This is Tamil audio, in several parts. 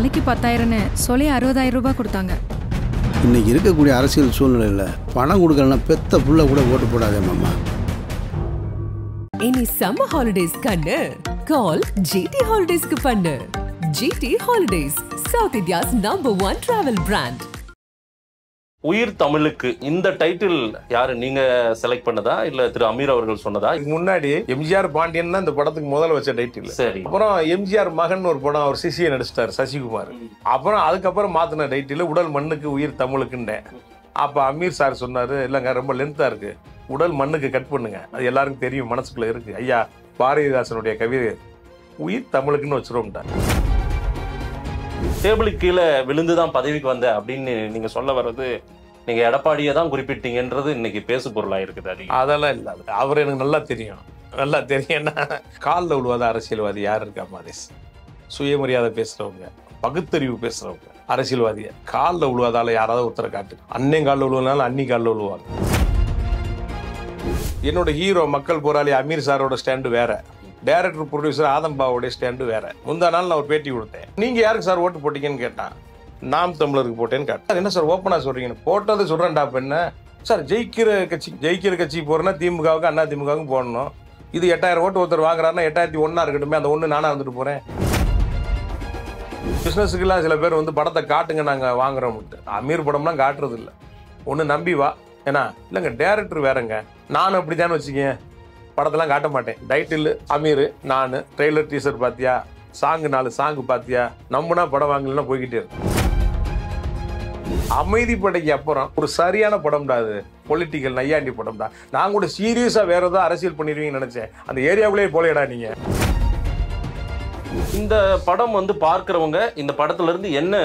நாளைக்கு 10,000ன்னு சொல்லி 60,000 ரூபாய் கொடுத்தாங்க. இன்னைக்கு இருக்கக்கூடிய அரசியல் சூழ்நிலையில் பணம் கொடுக்கலன்னா பெத்த புள்ள கூட ஓட்டு போடாதே மாமா. இனி சம்மர் ஹாலிடேஸ் கண்ணு கால் ஜிடி ஹாலிடேஸ்க்கு பண்ணு. GT holidays, south India's #1 travel brand. உயிர் தமிழுக்கு இந்த டைட்டில் யாரு நீங்க செலக்ட் பண்ணதா இல்ல திரு அமீர் அவர்கள் சொன்னதா? முன்னாடி எம்ஜிஆர் பாண்டியன் தான் இந்த படத்துக்கு முதல்ல வச்ச டைட்டில். சரி. அப்புறம் எம்ஜிஆர் மகன் ஒரு படம் அவர் சிசியை நடிச்சிட்டாரு சசிகுமார். அப்புறம் அதுக்கப்புறம் மாத்தின டைட்டில் உடல் மண்ணுக்கு உயிர் தமிழுக்குன்னேன். அப்ப அமீர் சார் சொன்னாரு, இல்லைங்க ரொம்ப லென்த்தா இருக்கு, உடல் மண்ணுக்கு கட் பண்ணுங்க, அது எல்லாருக்கும் தெரியும், மனசுக்குள்ள இருக்கு. ஐயா பாரதிதாசனுடைய கவிதை உயிர் தமிழுக்குன்னு வச்சிருவோம்ட்டார். டேபிளுக்கு கீழே விழுந்துதான் பதவிக்கு வந்த அப்படின்னு நீங்க சொல்ல வர்றது, நீங்க எடப்பாடியை தான் குறிப்பிட்டீங்கன்றது இன்னைக்கு பேசு பொருளா இருக்குது. அதெல்லாம் இல்ல, அவர் எனக்கு நல்லா தெரியும். என்ன காலில் விழுவாத அரசியல்வாதி யார் இருக்கா மாதேஷ்? சுயமரியாதை பேசுறவங்க, பகுத்தறிவு பேசுறவங்க அரசியல்வாதிய காலில் விழுவாதால யாராவது ஒருத்தரை காட்டு. அன்னையும் காலில் விழுவனாலும் அன்னி காலில் விழுவாங்க. என்னோட ஹீரோ மக்கள் போராளி அமீர் சாரோட ஸ்டாண்டு வேற, டைரக்டர் ப்ரொடியூசர் ஆதம்பாவோடைய ஸ்டாண்டு வேற. முந்தா நாள் நான் ஒரு பேட்டி கொடுத்தேன். நீங்க யாருக்கு சார் ஓட்டு போட்டீங்கன்னு கேட்டான். நாம் தமிழருக்கு போட்டேன்னு கேட்டேன். என்ன சார் ஓப்பனா சொல்றீங்க? போட்டதை சொல்றேன்டா. என்ன சார், ஜெயிக்கிற கட்சி போறேன்னா திமுகவுக்கு அண்ணா திமுகவுக்கும் போடணும். இது 8000 ஓட்டு ஒருத்தர் வாங்குறாருன்னா 8001 இருக்கட்டுமே, அந்த ஒன்று நானா இருந்துட்டு போறேன். பிசினஸுக்கெல்லாம் சில பேர் வந்து படத்தை காட்டுங்க நாங்க வாங்குறோம். அமீர் படம்லாம் காட்டுறது இல்லை, ஒன்று நம்பி வா. ஏன்னா இல்லைங்க டைரக்டர் வேறங்க, நானும் அப்படித்தானே வச்சுக்கேன், படத்தெல்லாம் காட்ட மாட்டேன். டைட்டில் அமீர், நான் ட்ரெய்லர் டீசர் பாத்தியா, சாங்கு 4 சாங்கு பாத்தியா, நம்புனா படம் வாங்கலாம் போய்கிட்டே இருக்கு. அமைதி படைக்கு அப்புறம் ஒரு சரியான படம்டா அது, பொலிட்டிக்கல் நையாண்டி படம்டா. நான் கூட சீரியஸா வேற ஏதாவது அரசியல் பண்ணிடுவீங்கன்னு நினைச்சேன். அந்த ஏரியாவுலேயே போலேடா நீங்க. இந்த படம் வந்து பார்க்கிறவங்க இந்த படத்துல இருந்து என்ன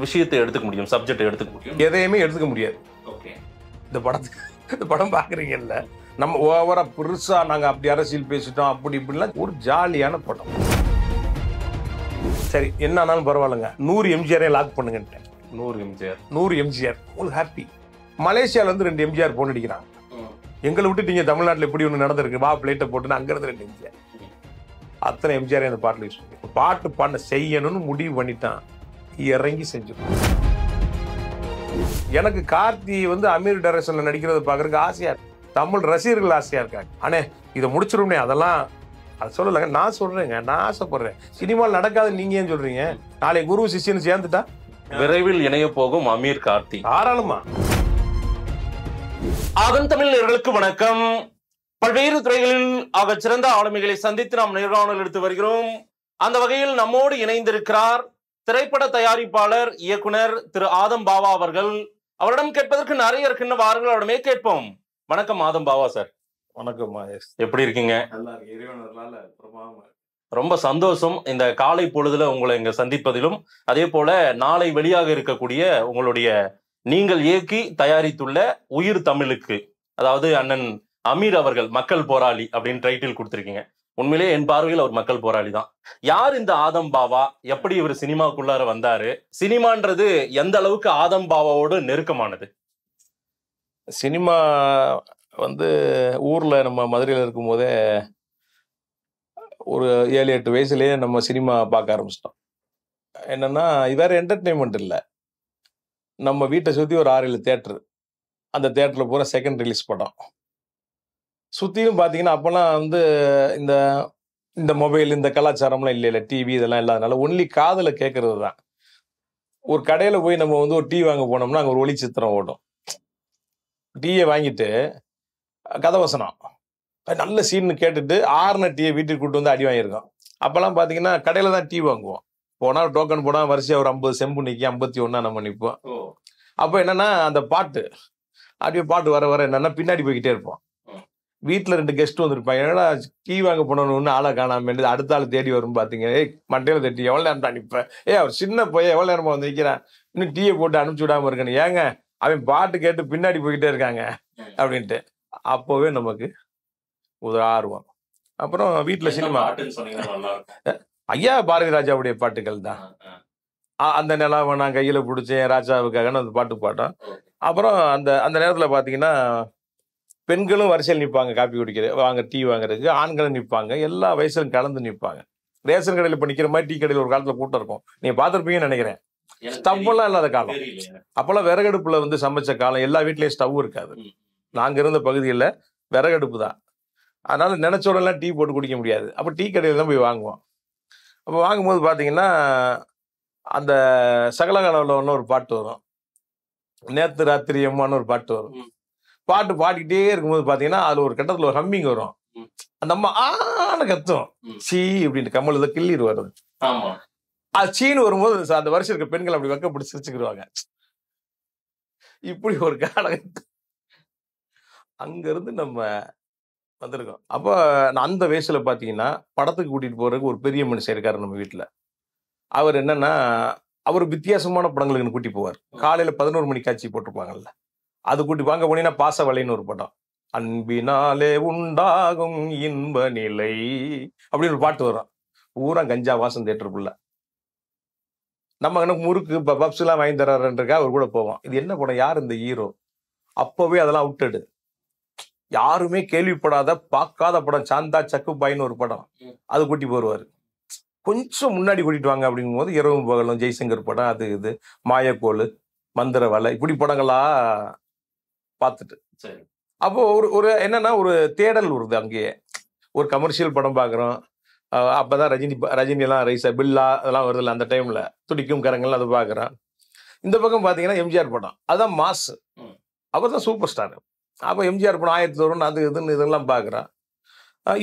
விஷயத்தை எடுத்துக்க முடியும், சப்ஜெக்ட் எடுத்துக்க முடியும்? எதையுமே எடுத்துக்க முடியாது. இந்த படம் பாக்குறீங்கல்ல, நம்ம ஓவரா பெருசா நாங்க அப்படி அரசியல் பேசிட்டோம் அப்படி இப்படிலாம், ஒரு ஜாலியான படம். சரி என்ன ஆனாலும் பரவாயில்லைங்க, 100 எம்ஜிஆரே லாக் பண்ணுங்கன்ட்டேன். 100 எம்ஜிஆர் உங்களுக்கு ஹாப்பி. மலேசியால இருந்து 2 எம்ஜிஆர் போன் அடிக்கிறாங்க. எங்களை விட்டுட்டீங்க, தமிழ்நாட்டில் எப்படி ஒன்று நடந்திருக்கு, வா பிளேட்டை போட்டுன்னு அங்க இருந்து 2 எம்ஜிஆர். அத்தனை எம்ஜிஆர் அந்த பாட்டில் யூஸ் பண்ணி பாட்டு பண்ண செய்யணும்னு முடிவு பண்ணிட்டான், இறங்கி செஞ்சிடும். எனக்கு கார்த்தி வந்து அமீர் டைரக்ஷன்ல நடிக்கிறத பாக்குறதுக்கு ஆசையா இருக்கு, தமிழ் ரசிகர்கள் ஆசையா இருக்காங்க. அண்ணே இதை முடிச்சிருமே, அதெல்லாம் அது சொல்லலைங்க, நான் சொல்றேங்க, நான் ஆசைப்படுறேன். சினிமாவில் நடக்காது நீங்க ஏன் சொல்றீங்க? நாளை குரு சிஷ்யன்னு சேர்ந்துட்டா விரைவில் இணைய போகும் அமீர் கார்த்தி தாராளமா. ஆதன் தமிழ் நேயர்களுக்கு வணக்கம். பல்வேறு துறைகளில் ஆக சிறந்த ஆளுமைகளை சந்தித்து நாம் நேர்காணல் எடுத்து வருகிறோம். அந்த வகையில் நம்மோடு இணைந்திருக்கிறார் திரைப்பட தயாரிப்பாளர் இயக்குனர் திரு ஆதம் பாவா அவர்கள். அவரிடம் கேட்பதற்கு நிறைய இருக்குன்னு வாருங்கள், அவரிடமே கேட்போம். வணக்கம் ஆதம் பாவா சார். வணக்கம், எப்படி இருக்கீங்க? நல்லா இருக்கு, ரொம்ப சந்தோஷம் இந்த காலை பொழுதுல உங்களை இங்க சந்திப்பதிலும். அதே போல நாளை வெளியாக இருக்கக்கூடிய உங்களுடைய நீங்கள் இயக்கி தயாரித்துள்ள உயிர் தமிழுக்கு, அதாவது அண்ணன் அமீர் அவர்கள் மக்கள் போராளி அப்படின்னு டைட்டில் கொடுத்திருக்கீங்க. உண்மையிலேயே என் பார்வையில் அவர் மக்கள் போராளி தான். யார் இந்த ஆதம் பாவா? எப்படி இவர் சினிமாக்குள்ளார வந்தாரு? சினிமான்றது எந்த அளவுக்கு ஆதம் பாவாவோடு நெருக்கமானது? சினிமா வந்து ஊர்ல நம்ம மதுரையில் இருக்கும் போதே ஒரு 7-8 வயசுலயே நம்ம சினிமா பார்க்க ஆரம்பிச்சிட்டோம். என்னன்னா வேற என்டர்டெயின்மெண்ட் இல்லை, நம்ம வீட்டை சுற்றி ஒரு 6-7 தேட்டரு, அந்த தேட்டரில் பூரா செகண்ட் ரிலீஸ் படம். சுற்றியும் பார்த்தீங்கன்னா அப்போல்லாம் வந்து இந்த இந்த மொபைல் இந்த கலாச்சாரம்லாம் இல்லை, டிவி இதெல்லாம் இல்லாதனால ஒன்லி காதில் கேட்கறது தான். ஒரு கடையில் போய் நம்ம வந்து ஒரு டீ வாங்க போனோம்னா அங்கே ஒரு ஒளி சித்திரம் ஓடும். டீயை வாங்கிட்டு கதவசனம் நல்ல சீன்னு கேட்டுட்டு 6 டீயை வீட்டுக்கு கூட்டு வந்து அடி வாங்கியிருக்கோம். அப்போல்லாம் பார்த்தீங்கன்னா கடையில் தான் டீ வாங்குவோம். போனால் டோக்கன் போனால் வரிசையாக ஒரு 50 செம்பு நிற்கி 51 நம்ம நிற்போம். அப்போ என்னன்னா அந்த பாட்டு அப்படியே பாட்டு வர வர என்னன்னா பின்னாடி போய்கிட்டே இருப்போம். வீட்டில் 2 கெஸ்ட் வந்துருப்பாங்க, ஏன்னா டீ வாங்க போனோன்னு ஆளை காணாம அடுத்த ஆள் தேடி வரும். பார்த்தீங்க, மண்டையில் தட்டி எவ்வளோ நேரம் தான் நிற்பேன், அவர் சின்ன போய் எவ்வளோ நேரமா வந்து நிற்கிறான், இன்னும் டீயை போட்டு அனுப்பிச்சி விடாம இருக்கணும், ஏங்க அவன் பாட்டு கேட்டு பின்னாடி போய்கிட்டே இருக்காங்க அப்படின்ட்டு. அப்போவே நமக்கு ஒரு ஆர்வம். அப்புறம் வீட்டில் சினிமா, ஐயா பாரதி ராஜாவுடைய பாட்டுகள் தான். அந்த நிலாவை நான் கையில் பிடிச்சேன் ராஜாவுக்காக அந்த பாட்டு பாட்டோம். அப்புறம் அந்த அந்த நேரத்தில் பார்த்தீங்கன்னா பெண்களும் வரிசையில் நிற்பாங்க, காப்பி குடிக்கிற வாங்க டீ வாங்குறதுக்கு, ஆண்களும் நிற்பாங்க, எல்லா வயசுலும் கலந்து நிற்பாங்க. ரேஷன் கடையில் இப்போ நிற்கிற மாதிரி டீ கடையில் ஒரு காலத்தில் கூட்டம் இருக்கும். நீங்கள் பார்த்துருப்பீங்கன்னு நினைக்கிறேன். ஸ்டவ்வெல்லாம் இல்லாத காலம். அப்போல்லாம் விறகடுப்புல வந்து சமைச்ச காலம். எல்லா வீட்லேயும் ஸ்டவ் இருக்காது. நாங்கள் இருந்த பகுதியில் விறகடுப்பு தான். அதனால நினைச்ச உடனே டீ போட்டு குடிக்க முடியாது. அப்போ டீ கடையில் தான் போய் வாங்குவோம். அப்போ வாங்கும்போது பார்த்தீங்கன்னா அந்த சகலகலவில் ஒன்று ஒரு பாட்டு வரும். நேத்து ராத்திரி அம்மான்னு ஒரு பாட்டு வரும். பாட்டு பாடிக்கிட்டே இருக்கும்போது பார்த்தீங்கன்னா அதில் ஒரு கட்டத்தில் ஒரு ஹம்மிங் வரும். அந்த அம்மா ஆன கத்தும். சீ அப்படின்ட்டு கம்மல் இதை கிள்ளிடு வருது. அது சீனு வரும்போது அந்த வருஷம் இருக்க பெண்கள் அப்படி வெக்க பிடிச்சி சிரிச்சுக்கிடுவாங்க. இப்படி ஒரு காலகட்டம் அங்க இருந்து நம்ம வந்திருக்கோம். அப்போ அந்த வயசுல பாத்தீங்கன்னா படத்துக்கு கூட்டிட்டு போறதுக்கு ஒரு பெரிய மனுஷன் இருக்காரு நம்ம வீட்டுல. அவர் என்னன்னா அவர் வித்தியாசமான படங்களுக்கு கூட்டி போவார். காலையில 11 மணி காட்சி போட்டிருப்பாங்கல்ல, அது கூட்டி வாங்க போனீங்கன்னா பாசவலைன்னு ஒரு படம். அன்பினாலே உண்டாகும் இன்ப நிலை அப்படின்னு ஒரு பாட்டு வரும். பூரா கஞ்சா வாசம் தேட்டருக்குள்ள. நம்ம எனக்கு முறுக்கு பப்ஸ் எல்லாம் வாங்கி தர்றாருன்றக்கா அவர் கூட போவோம். இது என்ன படம், யார் இந்த ஹீரோ? அப்பவே அதெல்லாம் விட்டுடு. யாருமே கேள்விப்படாத பார்க்காத படம் சாந்தா சக்குபாயின்னு ஒரு படம், அது கூட்டி போடுவாரு. கொஞ்சம் முன்னாடி கூட்டிட்டு வாங்க அப்படிங்கும் போது இரவும் பகலும், ஜெய்சங்கர் படம், அது இது மாயக்கோள், மந்திர வலை, இப்படி படங்களா பார்த்துட்டு அப்போ ஒரு என்னன்னா ஒரு தேடல் வருது. அங்கேயே ஒரு கமர்ஷியல் படம் பார்க்குறோம். அப்பதான் ரஜினி எல்லாம் ரைசா பில்லா அதெல்லாம் வருதுல்ல, அந்த டைம்ல துடிக்கும் கரங்கள் அது பார்க்குறேன். இந்த பக்கம் பார்த்தீங்கன்னா எம்ஜிஆர் படம், அதுதான் மாஸ். அவர் தான் சூப்பர் ஸ்டார். அப்போ எம்ஜிஆர் படம் 1001 அது இதுன்னு இதெல்லாம் பார்க்குறேன்.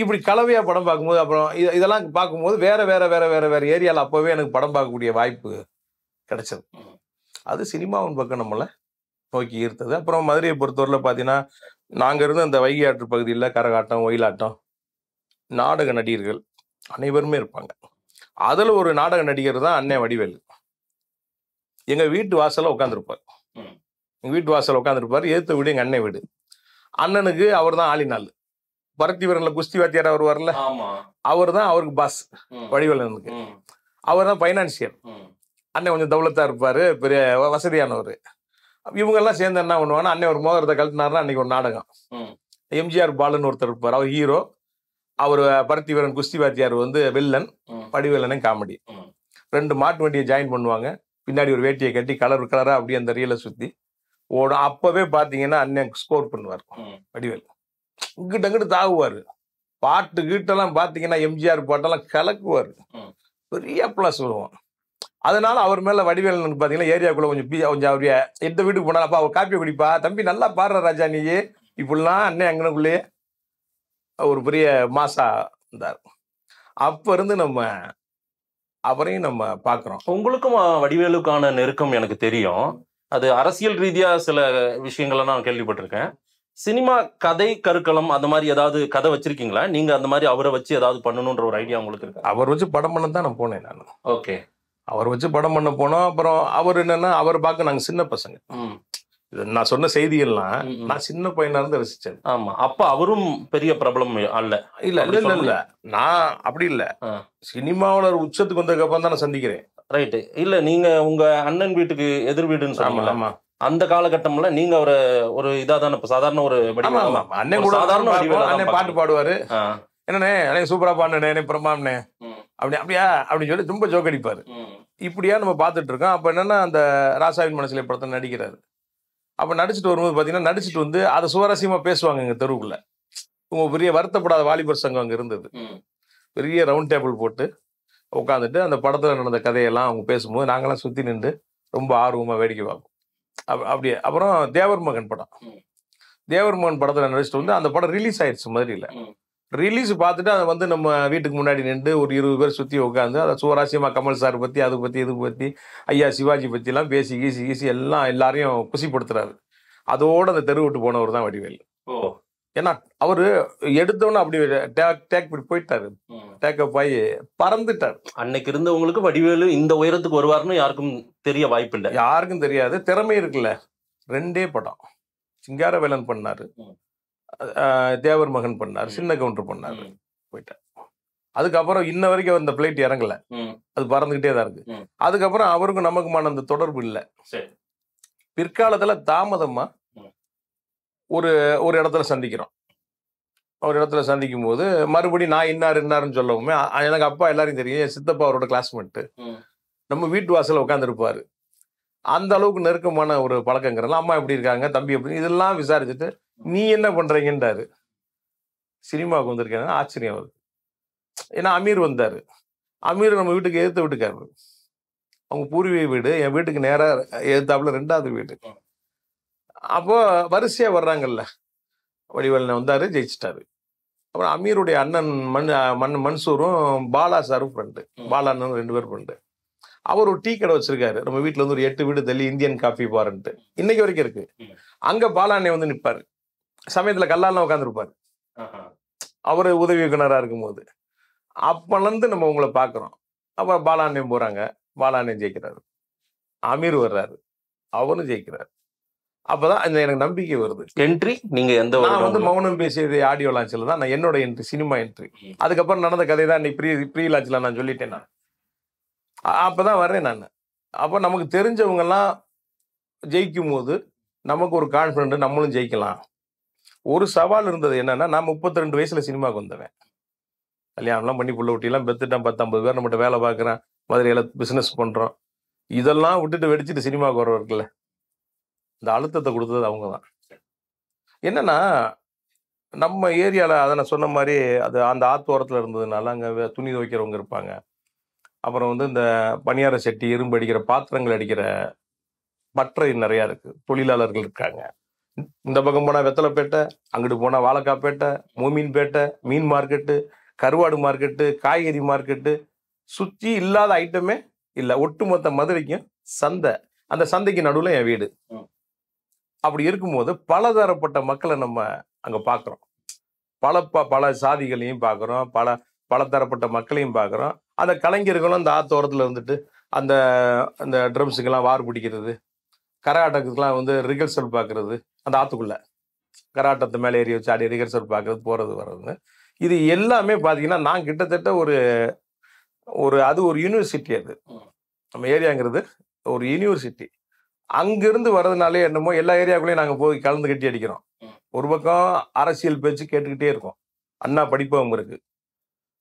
இப்படி கலவையா படம் பார்க்கும்போது அப்புறம் இதெல்லாம் பார்க்கும்போது வேற வேற வேற வேற வேற ஏரியாவில் அப்போவே எனக்கு படம் பார்க்கக்கூடிய வாய்ப்பு கிடைச்சது. அது சினிமாவின் பக்கம் நம்மளை நோக்கி ஈர்த்தது. அப்புறம் மதுரையை பொறுத்தவரையில் பார்த்தீங்கன்னா நாங்கள் இருந்த அந்த வைகை ஆற்று பகுதியில் கரகாட்டம், ஒயிலாட்டம், நாடக நடிகர்கள் அனைவருமே இருப்பாங்க. அதில் ஒரு நாடக நடிகர் தான் அண்ணன் வடிவேலு. எங்கள் வீட்டு வாசலில் உட்காந்துருப்பார். எங்கள் வீட்டு வாசலில் உட்காந்துருப்பார். ஏற்ற வீடு எங்கள் அண்ணன் வீடு. அண்ணனுக்கு அவர் தான் ஆளினாள். பருத்தி வீரனில் குஸ்தி வாத்தியார் அவர் வரல, அவர் தான் அவருக்கு பாஸ் வடிவேலனுக்கு. அவர் தான் பைனான்சியர். அண்ணன் கொஞ்சம் தௌலத்தா இருப்பாரு, பெரிய வசதியானவர். இவங்கெல்லாம் சேர்ந்து என்ன பண்ணுவாங்கன்னா, அண்ணன் ஒரு மோதிரத்தை கழட்டினாருன்னா அன்னைக்கு ஒரு நாடகம். எம்ஜிஆர் பாலுன்னு ஒருத்தர் இருப்பார், அவர் ஹீரோ. அவர் பருத்தி வீரன் குஸ்தி வாத்தியார் வந்து வில்லன், வடிவேலனே காமெடி. 2 மாட்டு வண்டியை ஜாயின் பண்ணுவாங்க. பின்னாடி ஒரு வேட்டியை கட்டி கலர் கலரா அப்படியே அந்த ரீலை சுத்தி ஓடும். அப்பவே பாத்தீங்கன்னா அண்ணன் ஸ்கோர் பண்ணுவார் வடிவேல். இங்கிட்ட அங்கிட்டு தாகுவாரு. பாட்டு கீட்டெல்லாம் பாத்தீங்கன்னா எம்ஜிஆர் பாட்டெல்லாம் கலக்குவாரு. பெரிய பிளஸ் வருவோம். அதனால அவர் மேல வடிவேலனுக்கு பாத்தீங்கன்னா ஏரியாக்குள்ள கொஞ்சம் அவருடைய எந்த வீட்டுக்கு போனாலும் அப்பா அவர் காப்பி குடிப்பா, தம்பி நல்லா பாடுற ராஜா நீயே, இப்படிலாம் அண்ணன் அங்கனுக்குள்ளேயே ஒரு பெரிய மாசா இருந்தார். அப்ப இருந்து நம்ம அவரையும் நம்ம பாக்குறோம். உங்களுக்கும் வடிவேலுக்கான நெருக்கம் எனக்கு தெரியும். அது அரசியல் ரீதியா சில விஷயங்களை நான் கேள்விப்பட்டிருக்கேன். சினிமா கதை கருக்களம் அந்த மாதிரி ஏதாவது கதை வச்சிருக்கீங்களா நீங்க? அந்த மாதிரி அவரை வச்சு ஏதாவது பண்ணணும்ன்ற ஒரு ஐடியா உங்களுக்கு இருக்கு? அவர் வச்சு படம் பண்ண தான் நான் போனேன். நான் ஓகே, அவர் வச்சு படம் பண்ண போனோம். அப்புறம் அவர் என்னன்னா அவர் பார்க்க நாங்க சின்ன பசங்க. நான் சொன்ன செய்திகள்லாம் நான் சின்ன பையனா இருந்து ரசிச்சேன். ஆமா, அப்ப அவரும் பெரிய பிரபலம் அல்ல. இல்ல இல்ல இல்ல, நான் அப்படி இல்ல. சினிமாவோட ஒரு உச்சத்துக்கு வந்ததுக்கு அப்புறம் தான் நான் சந்திக்கிறேன். ரைட்டு. இல்ல நீங்க உங்க அண்ணன் வீட்டுக்கு எதிர் வீடுன்னு சொன்னீங்க. அந்த காலகட்டம்ல நீங்க அவரை ஒரு இதாதான சாதாரண ஒரு அண்ணன் கூட அண்ணன் பாட்டு பாடுவாரு. என்னண்ணே அண்ணன் சூப்பரா பாடுனே பிரமாண்ணே அப்படி அப்படியா அப்படின்னு சொல்லி ரொம்ப ஜோக் அடிப்பாரு. இப்படியா நம்ம பார்த்துட்டு இருக்கோம். அப்ப என்னன்னா அந்த ராசாவின் மனசுல படத்தை நடிக்கிறாரு. அப்ப நடிச்சுட்டு வரும்போது பாத்தீங்கன்னா நடிச்சுட்டு வந்து அதை சுவாரஸ்யமா பேசுவாங்க. எங்க தெருவுக்குள்ள உங்க பெரிய வருத்தப்படாத வாலிபர் சங்கம் அங்க இருந்தது. பெரிய ரவுண்ட் டேபிள் போட்டு உட்காந்துட்டு அந்த படத்துல நடந்த கதையெல்லாம் அவங்க பேசும்போது நாங்கெல்லாம் சுத்தி நின்று ரொம்ப ஆர்வமா வேடிக்கை பார்ப்போம். அப்படியே அப்புறம் தேவர் மகன் படம், தேவர் மகன் படத்துல நடிச்சுட்டு வந்து அந்த படம் ரிலீஸ் ஆயிடுச்சு மதுரையில. ரிலீஸ் பார்த்துட்டு அதை வந்து நம்ம வீட்டுக்கு முன்னாடி நின்று ஒரு 20 பேர் சுற்றி உட்காந்து அதை சுவராசியமாக கமல் சார் பற்றி அது பற்றி இது பற்றி ஐயா சிவாஜி பற்றிலாம் பேசி கீசி எல்லாம் எல்லாரையும் குசிப்படுத்துறாரு. அதோடு அந்த தெரு விட்டு போனவர் தான் வடிவேல். ஏன்னா அவரு எடுத்தோன்னு அப்படி டேக் போயிட்டாரு, டேக்கப் ஆகி பறந்துட்டார். அன்னைக்கு இருந்தவங்களுக்கு வடிவேலு இந்த உயரத்துக்கு வருவார்னு யாருக்கும் தெரிய வாய்ப்பு இல்லை. யாருக்கும் தெரியாது. திறமை இருக்குல்ல. 2 படம் சிங்காரவேலன் பண்ணாரு, தேவர் மகன் பண்ணார், சின்ன கவுண்டர் பண்ணாரு, போயிட்டார். அதுக்கப்புறம் இன்ன வரைக்கும் அந்த பிளைட் இறங்கல, அது பறந்துகிட்டே தான் இருக்கு. அதுக்கப்புறம் அவருக்கும் நமக்குமான அந்த தொடர்பு இல்லை. பிற்காலத்துல தாமதமா ஒரு இடத்துல சந்திக்கிறோம். ஒரு இடத்துல சந்திக்கும் போது மறுபடியும் நான் இன்னாருன்னு சொல்லவுமே எனக்கு அப்பா எல்லாரையும் தெரியும், என் சித்தப்பா அவரோட கிளாஸ்மேட்டு. நம்ம வீட்டு வாசல்ல உட்காந்துருப்பாரு. அந்த அளவுக்கு நெருக்கமான ஒரு பழக்கங்கிறதுல அம்மா எப்படி இருக்காங்க, தம்பி எப்படி, இதெல்லாம் விசாரிச்சுட்டு நீ என்ன பண்றீங்கன்றாரு. சினிமாவுக்கு வந்திருக்கேன், ஆச்சரியம் வருது. ஏன்னா அமீர் வந்தாரு. அமீர் நம்ம வீட்டுக்கு எதிர்த்த வீட்டுக்காரரு. அவங்க பூர்வீக வீடு என் வீட்டுக்கு நேரா எதிர்த்தாப்புல 2வது வீடு. அப்போ வரிசையா வர்றாங்கல்ல. வடிவேலன் வந்தாரு, ஜெயிச்சிட்டாரு. அப்புறம் அமீருடைய அண்ணன் மன்சூரும் பாலா சாரும் ஃப்ரெண்டு. பாலா அண்ணன் 2 பேர் ஃப்ரெண்டு. அவர் ஒரு டீ கடை வச்சிருக்காரு. நம்ம வீட்டுல வந்து ஒரு 8 வீடு தள்ளி இந்தியன் காஃபி பார்ன்ட்டு இன்னைக்கு வரைக்கும் இருக்கு. அங்க பாலா அண்ணன் வந்து நிற்பாரு. சமயத்துல கல்லாலாம் உட்காந்துருப்பாரு. அவரு உதவி இயக்குனரா இருக்கும்போது அப்பலேருந்து நம்ம உங்களை பாக்குறோம். அப்புறம் பாலா அண்ணன் போறாங்க. பாலா அண்ணன் ஜெயிக்கிறாரு. அமீர் வர்றாரு, அவரும் ஜெயிக்கிறாரு. அப்பதான் எனக்கு நம்பிக்கை வருது. என்ட்ரி நீங்க எந்த நான் வந்து மௌனம் பேசியது ஆடியோ லான்ச்ல தான் நான் என்னோட என்ட்ரி, சினிமா என்ட்ரி. அதுக்கப்புறம் நடந்த கதை தான் இன்னைக்கு ப்ரீ லான்ச்ல நான் சொல்லிட்டேன். நான் அப்பதான் வர்றேன் நான். அப்போ நமக்கு தெரிஞ்சவங்க எல்லாம் ஜெயிக்கும் போது நமக்கு ஒரு கான்ஃபிடென்ட், நம்மளும் ஜெயிக்கலாம். ஒரு சவால் இருந்தது என்னன்னா, நான் 32 வயசுல சினிமாவுக்கு வந்தவன். கல்யாணம்லாம் பண்ணி புள்ள ஊட்டிலாம் பெத்துட்டேன். 10-50 பேர் நம்மகிட்ட வேலை பார்க்குறேன், மதுரையில பிசினஸ் பண்றோம். இதெல்லாம் விட்டுட்டு வெடிச்சிட்டு சினிமாவுக்கு வரவர்கள இந்த அழுத்தத்தை கொடுத்தது அவங்க தான். என்னன்னா நம்ம ஏரியாவில் அதை நான் சொன்ன மாதிரி அது அந்த ஆத்தோரத்தில் இருந்ததுனால அங்கே துணி துவைக்கிறவங்க இருப்பாங்க. அப்புறம் வந்து இந்த பணியார சட்டி, இரும்பு அடிக்கிற பாத்திரங்கள் அடிக்கிற பட்டறை நிறையா இருக்கு, தொழிலாளர்கள் இருக்காங்க. இந்த பக்கம் போனால் வெத்தலைப்பேட்டை, அங்கிட்டு போனால் வாழைக்காப்பேட்டை, மூமீன்பேட்டை, மீன் மார்க்கெட்டு, கருவாடு மார்க்கெட்டு, காய்கறி மார்க்கெட்டு, சுற்றி இல்லாத ஐட்டமே இல்லை. ஒட்டுமொத்த மதுரைக்கும் சந்தை. அந்த சந்தைக்கு நடுவில் என் வீடு. அப்படி இருக்கும்போது பலதரப்பட்ட மக்களை நம்ம அங்கே பார்க்குறோம். பல சாதிகளையும் பார்க்குறோம், பல தரப்பட்ட மக்களையும் பார்க்குறோம். அந்த கலைஞர்களும் அந்த ஆத்தோரத்தில் இருந்துட்டு அந்த அந்த ட்ரம்ஸுக்கெல்லாம் வார் பிடிக்கிறது, கரகாட்டத்துக்கெல்லாம் வந்து ரிஹர்சல் பார்க்குறது, அந்த ஆற்றுக்குள்ளே கரகாட்டத்தை மேலே ஏறி வச்சு ஆடி ரிஹர்சல் பார்க்குறது, போகிறது வர்றது, இது எல்லாமே பார்த்தீங்கன்னா நான் கிட்டத்தட்ட அது ஒரு யூனிவர்சிட்டி. அது நம்ம ஏரியாங்கிறது ஒரு யூனிவர்சிட்டி. அங்கிருந்து வர்றதுனாலே என்னமோ எல்லா ஏரியாக்குள்ளேயும் நாங்கள் போய் கலந்து கட்டி அடிக்கிறோம். ஒரு பக்கம் அரசியல் பேச்சு கேட்டுக்கிட்டே இருக்கோம். அண்ணா படிப்பகம் இருக்கு,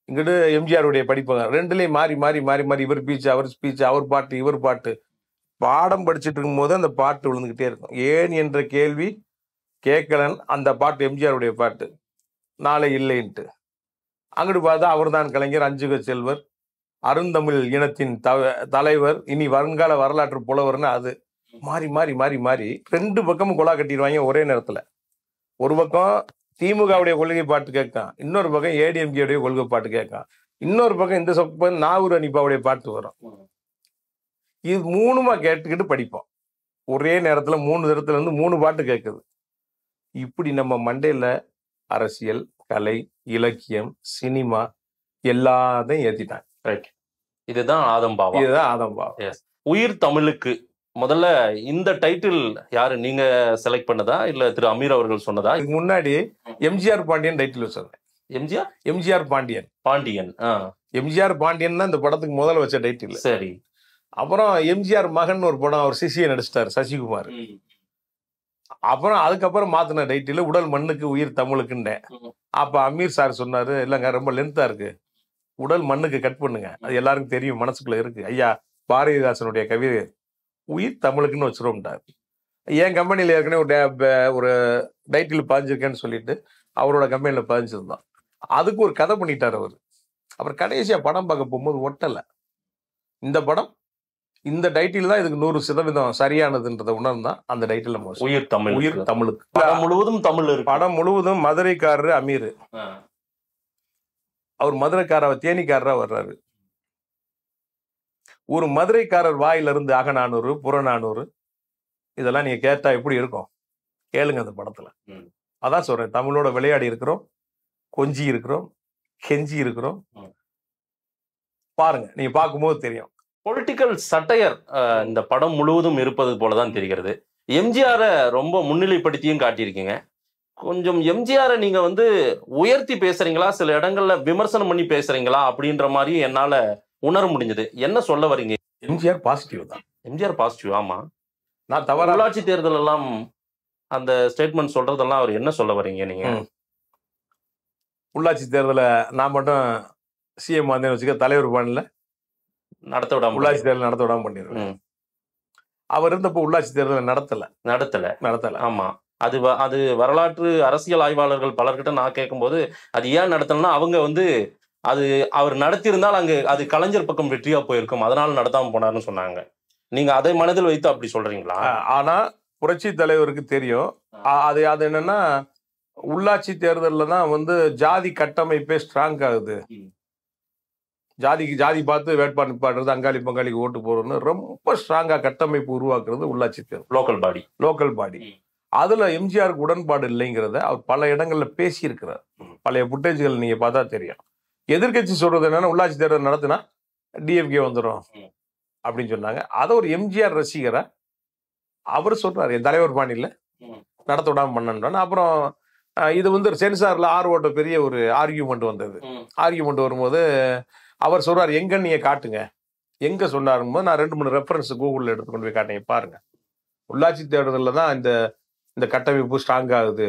இங்கிட்டு எம்ஜிஆருடைய படிப்பகம், ரெண்டுலேயும் மாறி மாறி மாறி மாறி இவர் ஸ்பீச், அவர் ஸ்பீச், அவர் பாட்டு, இவர் பாட்டு. பாடம் படிச்சுட்டு இருக்கும்போது அந்த பாட்டு விழுந்துக்கிட்டே இருக்கும். ஏன் என்ற கேள்வி கேட்கலன், அந்த பாட்டு எம்ஜிஆருடைய பாட்டு, நாளை இல்லைன்ட்டு. அங்கிட்டு பார்த்தா அவர் தான் கலைஞர், அஞ்சுக செல்வர், அருந்தமிழ் இனத்தின் தலைவர், இனி வருங்கால வரலாற்று புலவர்னு. அது மாறி மாறி மாறி மாறி 2 பக்கமும் கொலா கட்டிடுவாங்க ஒரே நேரத்தில். ஒரு பக்கம் திமுகவுடைய கொள்கை பாட்டு கேட்கான், இன்னொரு பக்கம் ஏடிஎம்கேடைய கொள்கை பாட்டு கேட்கான், இன்னொரு பக்கம் இந்த பக்கம் நாகூர் அனிப்பாவுடைய பாட்டு வரும். இது 3மா கேட்டுக்கிட்டு படிப்போம். ஒரே நேரத்தில் 3 இடத்துல இருந்து 3 பாட்டு கேட்குது. இப்படி நம்ம மண்டையில் அரசியல், கலை, இலக்கியம், சினிமா எல்லாத்தையும் ஏற்றிட்டாங்க. ரைட். இதுதான் ஆதம்பாவா. இதுதான் ஆதம்பாவா. உயிர் தமிழுக்கு முதல்ல இந்த டைட்டில் யாரு நீங்க செலக்ட் பண்ணதா இல்ல திரு அமீர் அவர்கள் சொன்னதா? இதுக்கு முன்னாடி எம்ஜிஆர் பாண்டியன் டைட்டில் வச்சிருந்தேன். எம்ஜிஆர் பாண்டியன். எம்ஜிஆர் பாண்டியன் தான் இந்த படத்துக்கு முதல்ல வச்ச டைட்டில். சரி. அப்புறம் எம்ஜிஆர் மகன் ஒரு படம் அவர் சிசியை நடிச்சிட்டாரு, சசிகுமார். அப்புறம் அதுக்கப்புறம் மாத்தின டைட்டில் உடல் மண்ணுக்கு உயிர் தமிழுக்குன்னேன். அப்ப அமீர் சார் சொன்னாரு, இல்லைங்க ரொம்ப லென்த்தா இருக்கு, உடல் மண்ணுக்கு கட் பண்ணுங்க, அது எல்லாருக்கும் தெரியும், மனசுக்குள்ள இருக்கு. ஐயா பாரதிதாசனுடைய கவிதை உயிர் தமிழுக்குன்னு வச்சிருவோம்ட்டார். என் கம்பெனியில் ஏற்கனவே ஒரு டைட்டில் பதிஞ்சிருக்கேன்னு சொல்லிட்டு அவரோட கம்பெனியில் பதிஞ்சிருந்தான். அதுக்கு ஒரு கதை பண்ணிட்டார் அவர். அப்புறம் கடைசியாக படம் பார்க்க போகும்போது ஒட்டலை. இந்த படம் இந்த டைட்டில் தான் இதுக்கு 100% சரியானதுன்றதை உணர்ந்தான். அந்த டைட்டில் உயிர் தமிழுக்கு. படம் முழுவதும் தமிழ் இருக்கு. படம் முழுவதும் மதுரைக்காரரு அமீர். அவர் மதுரைக்காரர் தேனிக்காரரா வர்றாரு. ஒரு மதுரைக்காரர் வாயிலிருந்து அகநானூறு, புறநானூறு இதெல்லாம் நீங்க கேட்டா எப்படி இருக்கும் கேளுங்க அந்த படத்துல. அதான் சொல்றேன், தமிழோட விளையாடி இருக்கிறோம், கொஞ்சி இருக்கிறோம், கெஞ்சி இருக்கிறோம். பாருங்க, நீங்க பார்க்கும்போது தெரியும். பொலிட்டிக்கல் சட்டையர் இந்த படம் முழுவதும் இருப்பது போலதான் தெரிகிறது. எம்ஜிஆரை ரொம்ப முன்னிலைப்படுத்தியும் காட்டியிருக்கீங்க. கொஞ்சம் எம்ஜிஆரை நீங்க உயர்த்தி பேசுறீங்களா, சில இடங்கள்ல விமர்சனம் பண்ணி பேசுறீங்களா அப்படின்ற மாதிரி என்னால உணர முடிஞ்சது. என்ன சொல்ல வரீங்க? எம்ஜிஆர் பாசிட்டிவ் தான். எம்ஜிஆர் பாசிட்டிவ். ஆமா, நான் தவறு. உள்ளாட்சி தேர்தல் எல்லாம் அந்த ஸ்டேட்மெண்ட் சொல்றதெல்லாம் அவர் என்ன சொல்ல வரீங்க நீங்க? உள்ளாட்சி தேர்தலை நான் மட்டும் சிஎம் வந்தேன்னு வச்சுக்க, தலைவர் பாணியில் நடத்த விடாம உள்ளாட்சி தேர்தல் நடத்த விடாம பண்ணிடுவேன். அவர் இருந்தப்போ உள்ளாட்சி தேர்தலை நடத்தல. ஆமா, அது வரலாற்று அரசியல் ஆய்வாளர்கள் பலர்கிட்ட நான் கேட்கும்போது அது ஏன் நடத்தலன்னா அவங்க அது அவர் நடத்தியிருந்தால் அங்கு அது கலைஞர் பக்கம் வெற்றியா போயிருக்கும், அதனால நடத்தாம போனாருன்னு சொன்னாங்க. நீங்க அதை மனதில் வைத்து அப்படி சொல்றீங்களா? ஆனா புரட்சி தலைவருக்கு தெரியும். அது என்னன்னா, உள்ளாட்சி தேர்தலில் தான் ஜாதி கட்டமைப்பே ஸ்ட்ராங் ஆகுது. ஜாதி பார்த்து வேட்பாளர் நிப்பாடுறது, அங்காளி பங்காளிக்கு ஓட்டு போறோம்னு ரொம்ப ஸ்ட்ராங்கா கட்டமைப்பு உருவாக்குறது உள்ளாட்சி தேர்தல், லோக்கல் பாடி. அதுல எம்ஜிஆருக்கு உடன்பாடு இல்லைங்கிறத அவர் பல இடங்கள்ல பேசியிருக்கிறார். பழைய புட்டேஜ்கள் நீங்க பார்த்தா தெரியும். எதிர்கட்சி சொல்றது என்னன்னா, உள்ளாட்சி தேர்தல் நடத்தினா டிஎம்கே வந்துடும் அப்படின்னு சொன்னாங்க. அதை ஒரு எம்ஜிஆர் ரசிகரா அவர் சொல்றாரு, என் தலைவர் பாணியில நடத்த விடாம பண்ணான்னு. அப்புறம் இது சென்சார்ல ஓட்ட பெரிய ஒரு ஆர்கியூமெண்ட் வந்தது. ஆர்கியூமெண்ட் வரும்போது அவர் சொல்றாரு, எங்க நீங்க காட்டுங்க, எங்க சொன்னாருன்னு போது நான் 2-3 ரெஃபரன்ஸ் கூகுள்ல எடுத்து கொண்டு போய் காட்டேன், பாருங்க உள்ளாட்சி தேர்தலில் தான் இந்த கட்டமைப்பு ஸ்ட்ராங் ஆகுது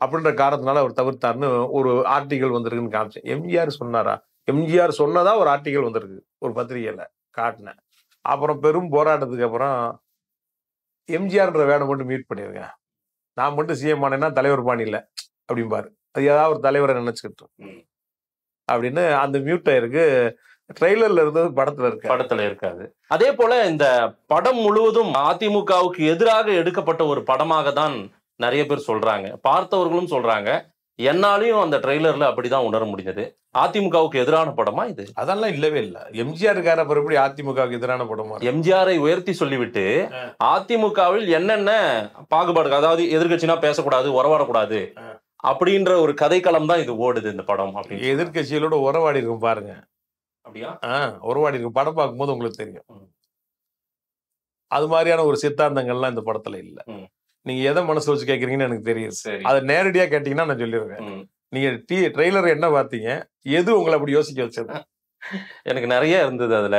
அப்படின்ற காரணத்தினால அவர் தவிர்த்தாருன்னு ஒரு ஆர்டிகல் வந்திருக்குன்னு காமிச்சேன். எம்ஜிஆர் சொன்னாரா? எம்ஜிஆர் சொன்னதா ஒரு ஆர்டிகல் வந்திருக்கு ஒரு பத்திரிகையில, காட்டினேன். அப்புறம் பெரும் போராட்டத்துக்கு அப்புறம் எம்ஜிஆர்ன்ற வேலை மட்டும் மியூட் பண்ணிருங்க, நான் மட்டும் சிஎம் ஆனேன்னா தலைவர் பாணி இல்லை அப்படிம்பாரு, அது ஏதாவது ஒரு தலைவரை நினைச்சுக்கிட்டு அப்படின்னு அந்த மியூட் ஆயிருக்கு. ட்ரெய்லர்ல இருந்தது படத்துல இருக்காது. அதே போல இந்த படம் முழுவதும் அதிமுகவுக்கு எதிராக எடுக்கப்பட்ட ஒரு படமாக தான் நிறைய பேர் சொல்றாங்க, பார்த்தவர்களும் சொல்றாங்க. என்னாலையும் அந்த ட்ரெய்லர்ல அப்படிதான் உணர முடிஞ்சது. அதிமுகவுக்கு எதிரான படமா இது? அதெல்லாம் இல்லவே இல்லை. எம்ஜிஆருக்கான எப்படி அதிமுகவுக்கு எதிரான படமா? எம்ஜிஆரை உயர்த்தி சொல்லிவிட்டு அதிமுகவில் என்னென்ன பாகுபாடு, அதாவது எதிர்கட்சினா பேசக்கூடாது, உறவாடக்கூடாது அப்படின்ற ஒரு கதைக்களம் தான் இது ஓடுது இந்த படம். அப்படி எதிர்கட்சிகளோட உறவாடி இருக்கும் பாருங்க. அப்படியா? உறவாடி இருக்கும். படம் பார்க்கும்போது உங்களுக்கு தெரியும். அது மாதிரியான ஒரு சித்தாந்தங்கள்லாம் இந்த படத்துல இல்ல. நீங்க எதை மனசுல வச்சு கேட்கறீங்கன்னு எனக்கு தெரியும். அதை நேரடியா கேட்டீங்கன்னா நான் சொல்லிடுவேன். நீங்க ட்ரெய்லர் என்ன பார்த்தீங்க, எது உங்களை அப்படி யோசிக்க வச்சது? எனக்கு நிறைய இருந்தது. அதுல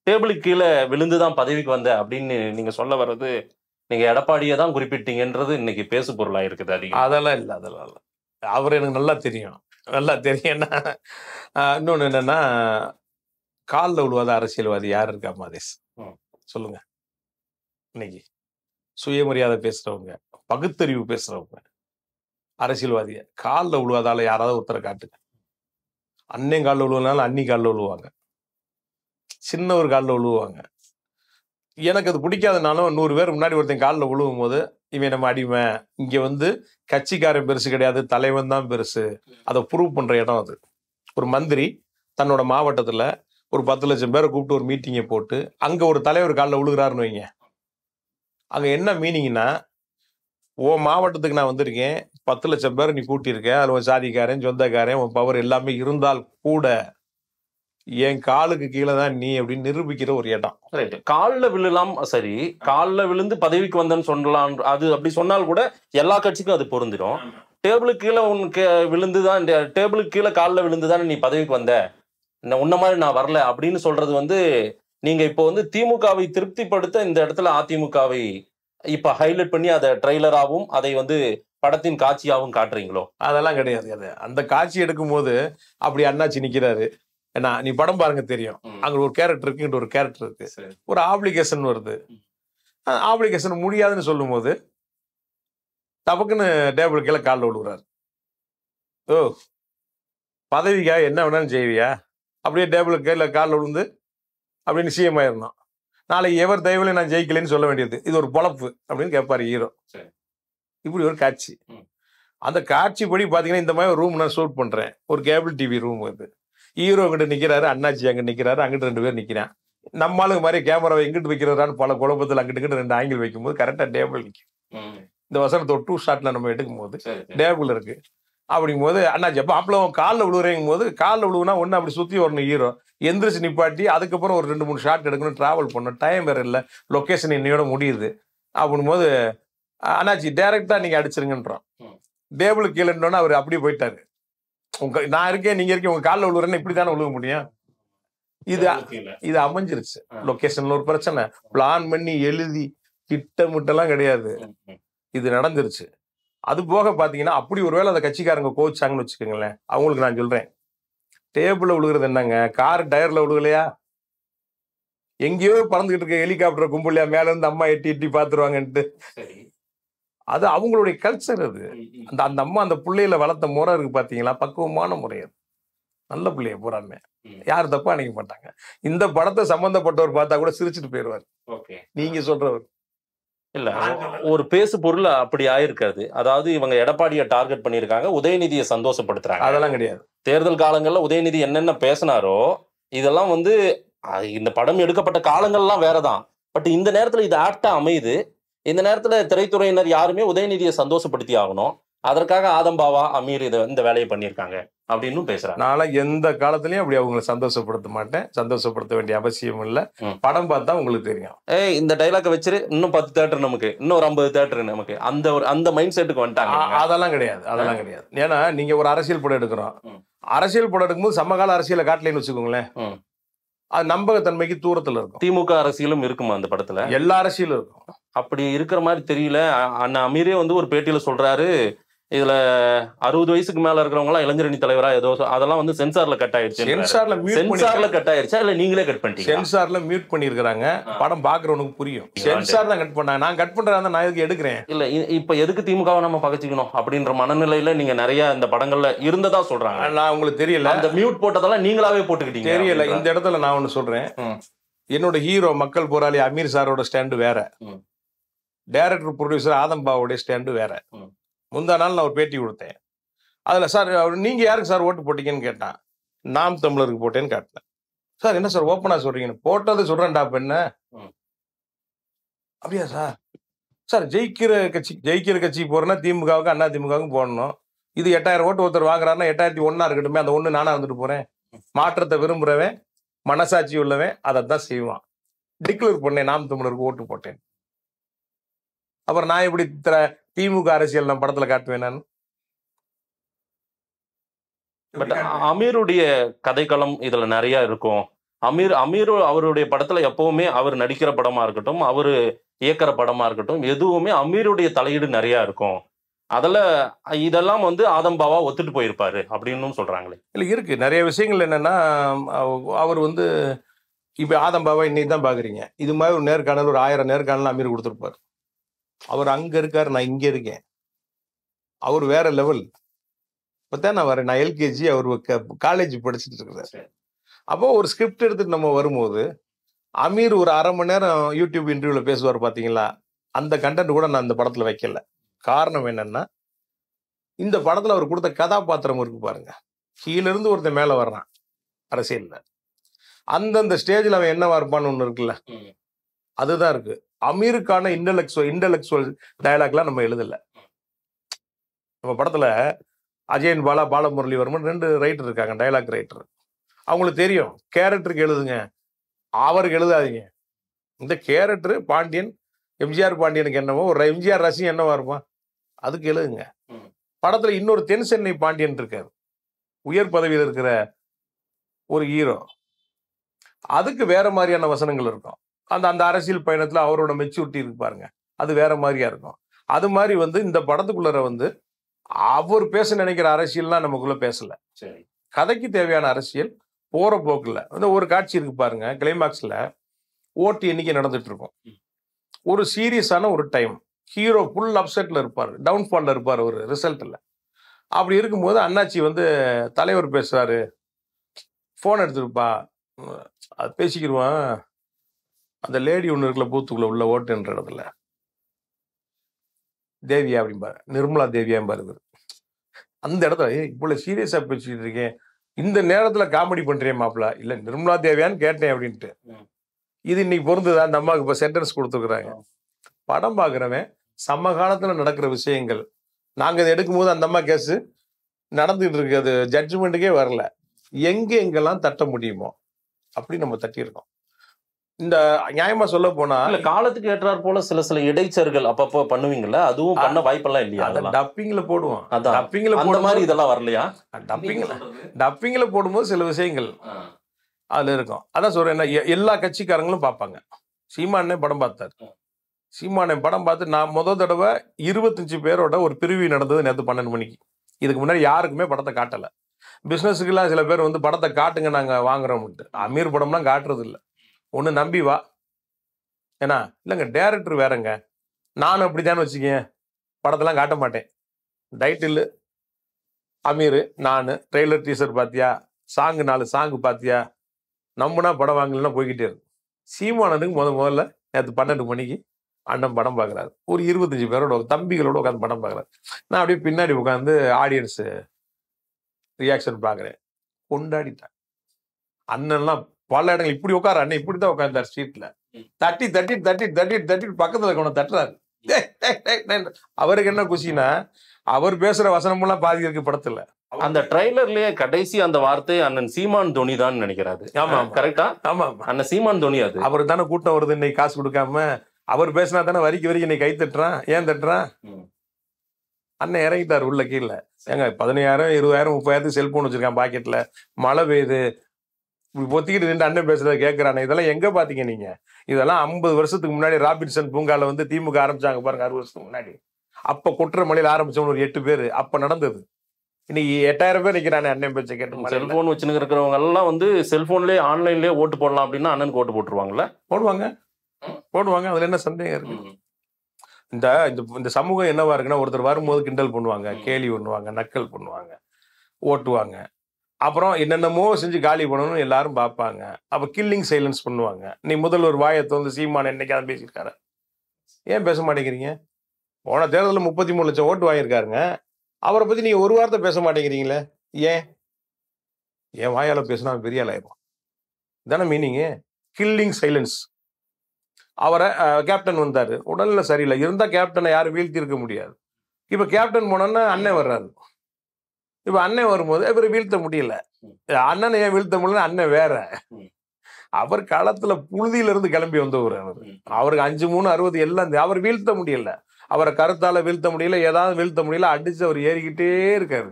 டேபிளுக்கு கீழே விழுந்துதான் பதவிக்கு வந்த அப்படின்னு நீங்க சொல்ல வர்றது, நீங்க எடப்பாடியை தான் குறிப்பிட்டீங்கன்றது இன்னைக்கு பேசு பொருளா இருக்குது. அதிகம் அதெல்லாம் இல்ல. அவர் எனக்கு நல்லா தெரியும். என்னன்னா, இன்னொன்னு என்னன்னா, காலில் விழுவாத அரசியல்வாதி யார் இருக்கா மாதேஷ்? சொல்லுங்க. இன்னைக்கு சுயமரியாதை பேசுறவங்க, பகுத்தறிவு பேசுறவங்க, அரசியல்வாதிய காலில் விழுவாதால யாராவது ஒருத்தரை காட்டுங்க. அண்ணன் காலில் விழுவனாலும் அன்னி காலில் விழுவாங்க, சின்ன ஒரு காலில் விழுவாங்க. எனக்கு அது பிடிக்காதனாலும் 100 பேர் முன்னாடி ஒருத்தன் காலில் விழுவும் போது இவன் நம்ம அடிமை, இங்க கட்சிக்காரன் பெருசு கிடையாது, தலைவன் தான் பெருசு, அதை ப்ரூவ் பண்ற இடம் அது. ஒரு மந்திரி தன்னோட மாவட்டத்துல ஒரு 10 லட்சம் பேரை கூப்பிட்டு ஒரு மீட்டிங்கை போட்டு அங்க ஒரு தலைவர் காலில் விழுகிறாருன்னு வைங்க. அங்க என்ன மீனிங்னா, ஓ மாவட்டத்துக்கு நான் வந்திருக்கேன், 10 லட்சம் பேரை நீ கூட்டியிருக்க, அதுல உன் சாதிக்காரன், சொந்தக்காரன், உன் பவர் எல்லாமே இருந்தால் கூட என் காலுக்கு கீழே தான் நீ அப்படின்னு நிரூபிக்கிற ஒரு இடம். காலில் விழலாம், சரி, காலில் விழுந்து பதவிக்கு வந்தேன்னு சொல்லலாம். அது அப்படி சொன்னால் கூட எல்லா கட்சிக்கும் அது பொருந்திடும். டேபிளுக்கு கீழே உனக்கு விழுந்துதான், டேபிளுக்கு கீழே காலில் விழுந்துதான் நீ பதவிக்கு வந்த, உன்ன மாதிரி நான் வரல அப்படின்னு சொல்றது நீங்க இப்போ திமுகவை திருப்திப்படுத்த இந்த இடத்துல அதிமுகவை இப்ப ஹைலைட் பண்ணி அதை ட்ரெய்லராகவும் அதை படத்தின் காட்சியாகவும் காட்டுறீங்களோ? அதெல்லாம் கிடையாது. அந்த காட்சி எடுக்கும் போது அப்படி அண்ணாச்சி நிக்கிறாரு. ஏன்னா நீ படம் பாருங்க தெரியும், அங்க ஒரு கேரக்டர் இருக்கு, இங்க ஒரு கேரக்டர் இருக்கு, ஒரு ஆப்ளிகேஷன் வருது. ஆப்ளிகேஷன் முடியாதுன்னு சொல்லும் போது தபக்குன்னு டேபிள் கீழே காலில் விழுகிறாரு. ஓ பதவிக்கா என்ன வேணாலும் செய்வியா, அப்படியே டேபிள் கீழே காலில் விழுந்து அப்படின்னு சிஎம் ஆயிருந்தோம். நாளைக்கு எவர் தயவுல நான் ஜெயிக்கலன்னு சொல்ல வேண்டியது, இது ஒரு பொழப்பு அப்படின்னு கேட்பாரு ஹீரோ. இப்படி ஒரு காட்சி. அந்த காட்சி படி பாத்தீங்கன்னா இந்த மாதிரி ஒரு ரூம் நான் ஷூட் பண்றேன், ஒரு கேபிள் டிவி ரூம் வருது. ஹீரோ அங்கிட்ட நிக்கிறாரு, அண்ணாச்சி அங்க நிக்கிறாரு, அங்கிட்டு 2 பேர் நிக்கிறான். நம்மளுக்கு மாதிரி கேமராவை எங்கிட்டு வைக்கிறாரான்னு பல குழப்பத்தில் அங்கிட்டு 2 ஆங்கிள் வைக்கும் போது கரெக்டா டேபிள் நிற்கும். இந்த வசனத்தை 2 ஷாட்ல நம்ம எடுக்கும் போது டேபிள் இருக்கு. அப்படிங்கும் போது அண்ணாச்சி அப்ப அப்பள காலில் விழுவுறேங்கும் போது, காலில் விழுவுனா ஒன்னு அப்படி சுத்தி வரணும் ஹீரோ, எந்திரிச்சு நிப்பாட்டி அதுக்கப்புறம் ஒரு 2-3 ஷாட் எடுக்கணும், டிராவல் பண்ணணும், டைம் வேற இல்லை, லொக்கேஷன் இன்னையோட முடியுது. அப்படின் போது அண்ணாச்சி டைரக்டா நீங்க அடிச்சிருங்கன்றோம். டேபிள் கீழேன்னு அவர் அப்படியே போயிட்டாரு. நான் இருக்கேன், நீங்க இருக்கேன், உங்க காலில் விழுவுறேன்னு இப்படித்தானே விழுக முடியும். இது அமைஞ்சிருச்சு. லொகேஷன்ல ஒரு பிரச்சனை, பிளான் பண்ணி எழுதி திட்டமிட்டெல்லாம் கிடையாது, இது நடந்துருச்சு. அது போக பாத்தீங்கன்னா அப்படி ஒருவேளை அந்த கட்சிக்காரங்க கோவிச்சாங்கன்னு வச்சுக்கோங்களேன், அவங்களுக்கு நான் சொல்றேன், டேபிள்ல விழுகிறது என்னங்க, கார் டயர்ல விழுகலையா, எங்கேயோ பறந்துகிட்டு இருக்க ஹெலிகாப்டர் கும்பலையா மேல இருந்து அம்மா எட்டி எட்டி பாத்துருவாங்கன்ட்டு. அது அவங்களுடைய கல்ச்சர். அது அந்த அந்த அம்மா அந்த பிள்ளையில வளர்த்த முறை இருக்கு பாத்தீங்களா, பக்குவமான முறை. அது நல்ல பிள்ளைய பூராமே யாரும் தப்பா நினைக்க மாட்டாங்க. இந்த படத்தை சம்பந்தப்பட்டவர் பார்த்தா கூட சிரிச்சுட்டு போயிடுவார். நீங்க சொல்றவர் இல்ல, ஒரு பேசு பொருள் அப்படி ஆயிருக்காது. அதாவது இவங்க எடப்பாடியை டார்கெட் பண்ணியிருக்காங்க, உதயநிதியை சந்தோஷப்படுத்துறாங்க. அதெல்லாம் கிடையாது. தேர்தல் காலங்கள்ல உதயநிதி என்னென்ன பேசினாரோ இதெல்லாம் வந்து இந்த படம் எடுக்கப்பட்ட காலங்கள்லாம் வேறதான். பட் இந்த நேரத்துல இது ஆப்டா அமையுது. இந்த நேரத்துல திரைத்துறையினர் யாருமே உதயநிதியை சந்தோஷப்படுத்தி ஆகணும், அதற்காக ஆதம்பாவா அமீர் இந்த வேலையை பண்ணியிருக்காங்க அப்படின்னு பேசுறாங்க. நான் எந்த காலத்திலயும் அப்படி அவங்களை சந்தோஷப்படுத்த மாட்டேன், சந்தோஷப்படுத்த வேண்டிய அவசியம் இல்ல. படம் பார்த்தா உங்களுக்கு தெரியும். இந்த டைலாக வச்சிரு, இன்னும் 10 தியேட்டர் நமக்கு, இன்னொரு 50 தியேட்டர் நமக்கு, அந்த மைண்ட் செட்டுக்கு வந்துட்டாங்க. அதெல்லாம் கிடையாது, அதெல்லாம் கிடையாது. ஏன்னா நீங்க ஒரு அரசியல் படம் எடுக்கிறோம், அரசியல் படம் எடுக்கும்போது சமகால அரசியலை காட்டலைன்னு வச்சுக்கோங்களேன், அது நம்பகத்தன்மைக்கு தூரத்துல இருக்கும். திமுக அரசியலும் இருக்குமா அந்த படத்துல? எல்லா அரசியலும் இருக்கும். அப்படி இருக்கிற மாதிரி தெரியல. அண்ணா அமீரே வந்து ஒரு பேட்டியில சொல்றாரு, இதுல 60 வயசுக்கு மேல இருக்கிறவங்க எல்லாம் இளைஞரணி தலைவரா ஏதோ, அதெல்லாம் வந்து சென்சார்ல கட் ஆயிடுச்சு. சென்சார்ல கட் ஆயிடுச்சா இல்ல நீங்களே கட் பண்ணிட்டீங்க? சென்சார்ல மியூட் பண்ணிருக்காங்க. படம் பாக்குறவனுக்கு புரியும். சென்சார் தான் கட் பண்ணாங்க. நான் கட் பண்றதா நான் எதுக்கு எடுக்கிறேன்? இல்ல, இப்ப எதுக்கு திமுகவை நம்ம பகச்சிக்கணும் அப்படின்ற மனநிலையில நீங்க நிறைய இந்த படங்கள்ல இருந்ததா சொல்றாங்க. நான் உங்களுக்கு தெரியல, அந்த மியூட் போட்டதெல்லாம் நீங்களாவே போட்டுக்கிட்டீங்க. தெரியல. இந்த இடத்துல நான் ஒண்ணு சொல்றேன், என்னோட ஹீரோ மக்கள் போராளி அமீர் சாரோட ஸ்டாண்டு வேற, டைரக்டர் ப்ரொடியூசர் ஆதம்பாவோட ஸ்டாண்டு வேற. முந்தா நாள் நான் ஒரு பேட்டி கொடுத்தேன். அதுல சார் நீங்க யாருக்கு சார் ஓட்டு போட்டீங்கன்னு கேட்டான். நாம் தமிழருக்கு போட்டேன்னு காட்டினேன். சார் என்ன சார் ஓப்பனா சொல்றீங்க? போட்டது சொல்றேன்டா பெண்ண. அப்படியா சார்? சார் ஜெயிக்கிற கட்சி போறேன்னா திமுகவுக்கு அண்ணா திமுகவுக்கும் போடணும். இது 8000 ஓட்டு ஒருத்தர் வாங்குறாருன்னா 8001 இருக்கட்டுமே, அந்த ஒண்ணு நானா இருந்துட்டு போறேன். மாற்றத்தை விரும்புறவன், மனசாட்சி உள்ளவன் அதைத்தான் செய்வான். டிக்ளேர் பண்ணேன், நாம் தமிழருக்கு ஓட்டு போட்டேன். அப்புறம் நான் எப்படி திமுக அரசியல் நான் படத்துல காட்டுவேன்? நான் பட் அமீருடைய கதைக்களம் இதுல நிறைய இருக்கும். அமீர் அவருடைய படத்துல எப்பவுமே அவர் நடிக்கிற படமா இருக்கட்டும், அவரு இயக்கிற படமா இருக்கட்டும், எதுவுமே அமீருடைய தலையீடு நிறைய இருக்கும். இதெல்லாம் வந்து ஆதம்பாவா ஒத்துட்டு போயிருப்பாரு அப்படின்னு சொல்றாங்களே. இல்ல இருக்கு நிறைய விஷயங்கள். என்னன்னா அவர் வந்து இப்ப ஆதம்பாவா இன்னைக்கு தான் பாக்குறீங்க. இது மாதிரி ஒரு நேர்காணல், ஒரு 1000 நேர்காணல் அமீர் கொடுத்துருப்பாரு. அவர் அங்க இருக்காரு, நான் இங்க இருக்கேன். அவர் வேற லெவல். இப்பதான் நான் வரேன், நான் எல்கேஜி, அவர் காலேஜ் படிச்சுட்டு இருக்கிறாரு. அப்போ ஒரு ஸ்கிரிப்ட் எடுத்துட்டு நம்ம வரும்போது அமீர் ஒரு 1/2 மணி நேரம் யூடியூப் இன்டர்வியூல பேசுவார் பாத்தீங்களா, அந்த கண்டென்ட் கூட நான் இந்த படத்துல வைக்கல. காரணம் என்னன்னா, இந்த படத்துல அவர் கொடுத்த கதாபாத்திரம் இருக்கு பாருங்க. கீழ இருந்து ஒருத்தன் மேல வர்றான் அரசியல்ல, அந்தந்த ஸ்டேஜ்ல அவன் என்னவா இருப்பான்னு ஒண்ணு இருக்குல்ல, அதுதான் இருக்கு. அமீருக்கான இன்டலெக்சுவல் டயலாக்லாம் நம்ம எழுதல. நம்ம படத்துல அஜயன் பாலா, பாலமுரளிவர்மன் 2 ரைட்டர் இருக்காங்க, டயலாக் ரைட்டர். அவங்களுக்கு தெரியும் கேரக்டருக்கு எழுதுங்க, அவருக்கு எழுதாதீங்க. இந்த கேரக்டர் பாண்டியன், எம்ஜிஆர் பாண்டியனுக்கு என்னவோ, ஒரு எம்ஜிஆர் ரசிகன் என்னவா இருப்பான், அதுக்கு எழுதுங்க. படத்துல இன்னொரு தென் சென்னை பாண்டியன் இருக்காரு, உயர் பதவியில் இருக்கிற ஒரு ஹீரோ, அதுக்கு வேற மாதிரியான வசனங்கள் இருக்கும். அந்த அரசியல் பயணத்துல அவரோட மெச்சூரிட்டி இருக்கு பாருங்க, அது வேற மாதிரியா இருக்கும். அது மாதிரி வந்து இந்த படத்துக்குள்ள வந்து அவர் பேச நினைக்கிற அரசியல்லாம் நமக்குள்ள பேசல. கதைக்கு தேவையான அரசியல் போற போக்குல வந்து ஒரு காட்சி இருக்கு பாருங்க. கிளைமாக்ஸ்ல ஓட்டு எண்ணிக்கை நடந்துட்டு இருக்கும். ஒரு சீரியஸான ஒரு டைம், ஹீரோ ஃபுல் அப்செட்ல இருப்பாரு, டவுன்ஃபால்ல இருப்பாரு ஒரு ரிசல்ட்ல. அப்படி இருக்கும்போது அண்ணாச்சி வந்து தலைவர் பேசுறாரு, போன் எடுத்துருப்பா, அது பேசிக்கிடுவான், அந்த லேடி ஒண்ணு இருக்குல்ல பூத்துக்குள்ள உள்ள ஓட்டுன்ற இடத்துல, தேவியா அப்படிம்பாரு, நிர்மலா தேவியாம்பாரு. அந்த இடத்துல இவ்வளவு சீரியஸா பேசிட்டு இருக்கேன், இந்த நேரத்துல காமெடி பண்றேன் மாப்பிள்ள, இல்ல நிர்மலா தேவியான்னு கேட்டேன் அப்படின்ட்டு. இது இன்னைக்கு பொருந்துதா? அந்த அம்மாவுக்கு இப்ப சென்டென்ஸ் கொடுத்துருக்குறாங்க. படம் பாக்குறவன் சமகாலத்துல நடக்கிற விஷயங்கள், நாங்க இதை எடுக்கும்போது அந்த அம்மா கேஸ் நடந்துட்டு இருக்கு, அது ஜட்ஜ்மெண்ட்டுக்கே வரல. எங்கெல்லாம் தட்ட முடியுமோ அப்படி நம்ம தட்டியிருக்கோம். இந்த நியாயமா சொல்ல போனா காலத்துக்கு ஏற்றார் போல சில இடைச்சர்கள் அப்பப்போ பண்ணுவீங்கல்ல, அதுவும் பண்ண வாய்ப்பெல்லாம் இல்லையா? டப்பிங்ல போடுவோம். இதெல்லாம் வரலையா? டப்பிங்ல போடும்போது சில விஷயங்கள் அதுல இருக்கும். அதான் சொல்றேன், எல்லா கட்சிக்காரங்களும் பார்ப்பாங்க. சீமானே படம் பார்த்தாரு, சீமானன் படம் பார்த்து நான் முதல் தடவை 25 பேரோட ஒரு பிரிவு நடந்தது நேற்று 12 மணிக்கு. இதுக்கு முன்னாடி யாருக்குமே படத்தை காட்டலை. பிஸ்னஸுக்கெல்லாம் சில பேர் வந்து படத்தை காட்டுங்க நாங்கள் வாங்குறோம்ட்டு. அமீர் படம்லாம் காட்டுறது இல்லை. ஒன்று நம்பி வா. ஏன்னா இல்லைங்க டேரக்டர் வேறங்க. நானும் அப்படித்தானே வச்சுக்கேன், படத்தெல்லாம் காட்ட மாட்டேன். டைட்டில் அமீர், நான் ட்ரெய்லர் டீசர் பார்த்தியா, சாங்கு 4 சாங்கு பார்த்தியா, நம்புனா படம் வாங்கலாம் போய்கிட்டே இருக்கு. சீமானனுக்கு முதல்ல நேற்று 12 மணிக்கு அண்ணன் படம் பார்க்குறாரு. ஒரு 25 பேரோட தம்பிகளோட உட்காந்து படம் பார்க்குறாரு. நான் அப்படியே பின்னாடி உட்காந்து ஆடியன்ஸு ரியாக்ஷன் பார்க்குறேன். கொண்டாடிட்டேன். அண்ணன்லாம் பல இடங்கள் இப்படி உட்கார, அண்ணன் இப்படி தான் உட்காந்தார் ஸ்ட்ரீட்ல. தட்டி தட்டி தட்டி தட்டி தட்டி பக்கத்தில் இருக்கணும் தட்டுறாரு. அவருக்கு என்ன குஷினா, அவர் பேசுற வசனமெல்லாம் பாதி இருக்கு படத்துல. அந்த ட்ரைலர்லயே கடைசி அந்த வார்த்தை அண்ணன் சீமான் தோனி தான் நினைக்கிறாரு. ஆமா கரெக்டா? ஆமா அண்ணன் சீமான் தோனி. அது அவரு தானே கூட்டம் வருது இன்னைக்கு காசு கொடுக்காம. அவர் பேசினா தானே வரிக்கு இன்னைக்கு கை தட்டுறான். ஏன் தட்டுறான்? அண்ணன் இறங்கிட்டாரு உள்ள கீழே. ஏங்க 15,000 20,000 30,000 செல்போன் வச்சிருக்கான் பாக்கெட்ல, மழை பெய்யுது, பொத்திக்கிட்டு நின்று அண்ணன் பேசுறத கேட்கிறானே. இதெல்லாம் எங்க பாத்தீங்க நீங்க? இதெல்லாம் 50 வருஷத்துக்கு முன்னாடி ராபின்சன் பூங்கால வந்து திமுக ஆரம்பிச்சாங்க பாருங்க, 60 வருஷத்துக்கு முன்னாடி. அப்ப குற்ற மலையில ஆரம்பிச்சவங்க ஒரு 8 பேர் அப்ப நடந்தது. இன்னைக்கு 8,000 பேர் நிக்கிறானே அண்ணன் பேச்சை கேட்டு. செல்போன் வச்சுன்னு இருக்கிறவங்க எல்லாம் வந்து செல்போன்லயே ஆன்லைன்லயே ஓட்டு போடலாம் அப்படின்னா அண்ணனுக்கு ஓட்டு போட்டுருவாங்கல்ல? போடுவாங்க. அதுல என்ன சந்தேகம் இருக்கு? இந்த சமூகம் என்னவா இருக்குன்னா, ஒருத்தர் வரும்போது கிண்டல் பண்ணுவாங்க, கேலி பண்ணுவாங்க, நக்கல் பண்ணுவாங்க, ஓட்டுவாங்க. அப்புறம் என்னென்னமோ செஞ்சு காலி பண்ணணும்னு எல்லாரும் பார்ப்பாங்க. அப்ப கில்லிங் சைலன்ஸ் பண்ணுவாங்க. நீ முதல்வர் வாயத்தை வந்து சீமான் என்னைக்காவது பேசியிருக்காரு? ஏன் பேச மாட்டேங்கிறீங்க? போன தேர்தலில் 33 லட்சம் ஓட்டு வாங்கியிருக்காருங்க. அவரை பத்தி நீங்க ஒரு வார்த்தை பேச மாட்டேங்கிறீங்களே, ஏன் வாயால பேசினா பெரிய ஆளாயிரும் தானே மீனிங்கு. Killing silence. அவரை கேப்டன் வந்தாரு, உடல்ல சரியில்லை, இருந்தா கேப்டனை யாரும் வீழ்த்தி இருக்க முடியாது. இப்ப கேப்டன் போனோன்னா அண்ணன் வர்றாரு. இப்ப அண்ணன் வரும்போது இவரை வீழ்த்த முடியல. அண்ணனை ஏன் வீழ்த்த முடியல? அண்ணன் வேற. அவர் களத்துல புழுதியில இருந்து கிளம்பி வந்தவர். அவருக்கு 5-3 60 எல்லாம் அவர் வீழ்த்த முடியல. அவரை கருத்தால வீழ்த்த முடியல, ஏதாவது வீழ்த்த முடியல, அடிச்சு அவர் ஏறிக்கிட்டே இருக்காரு.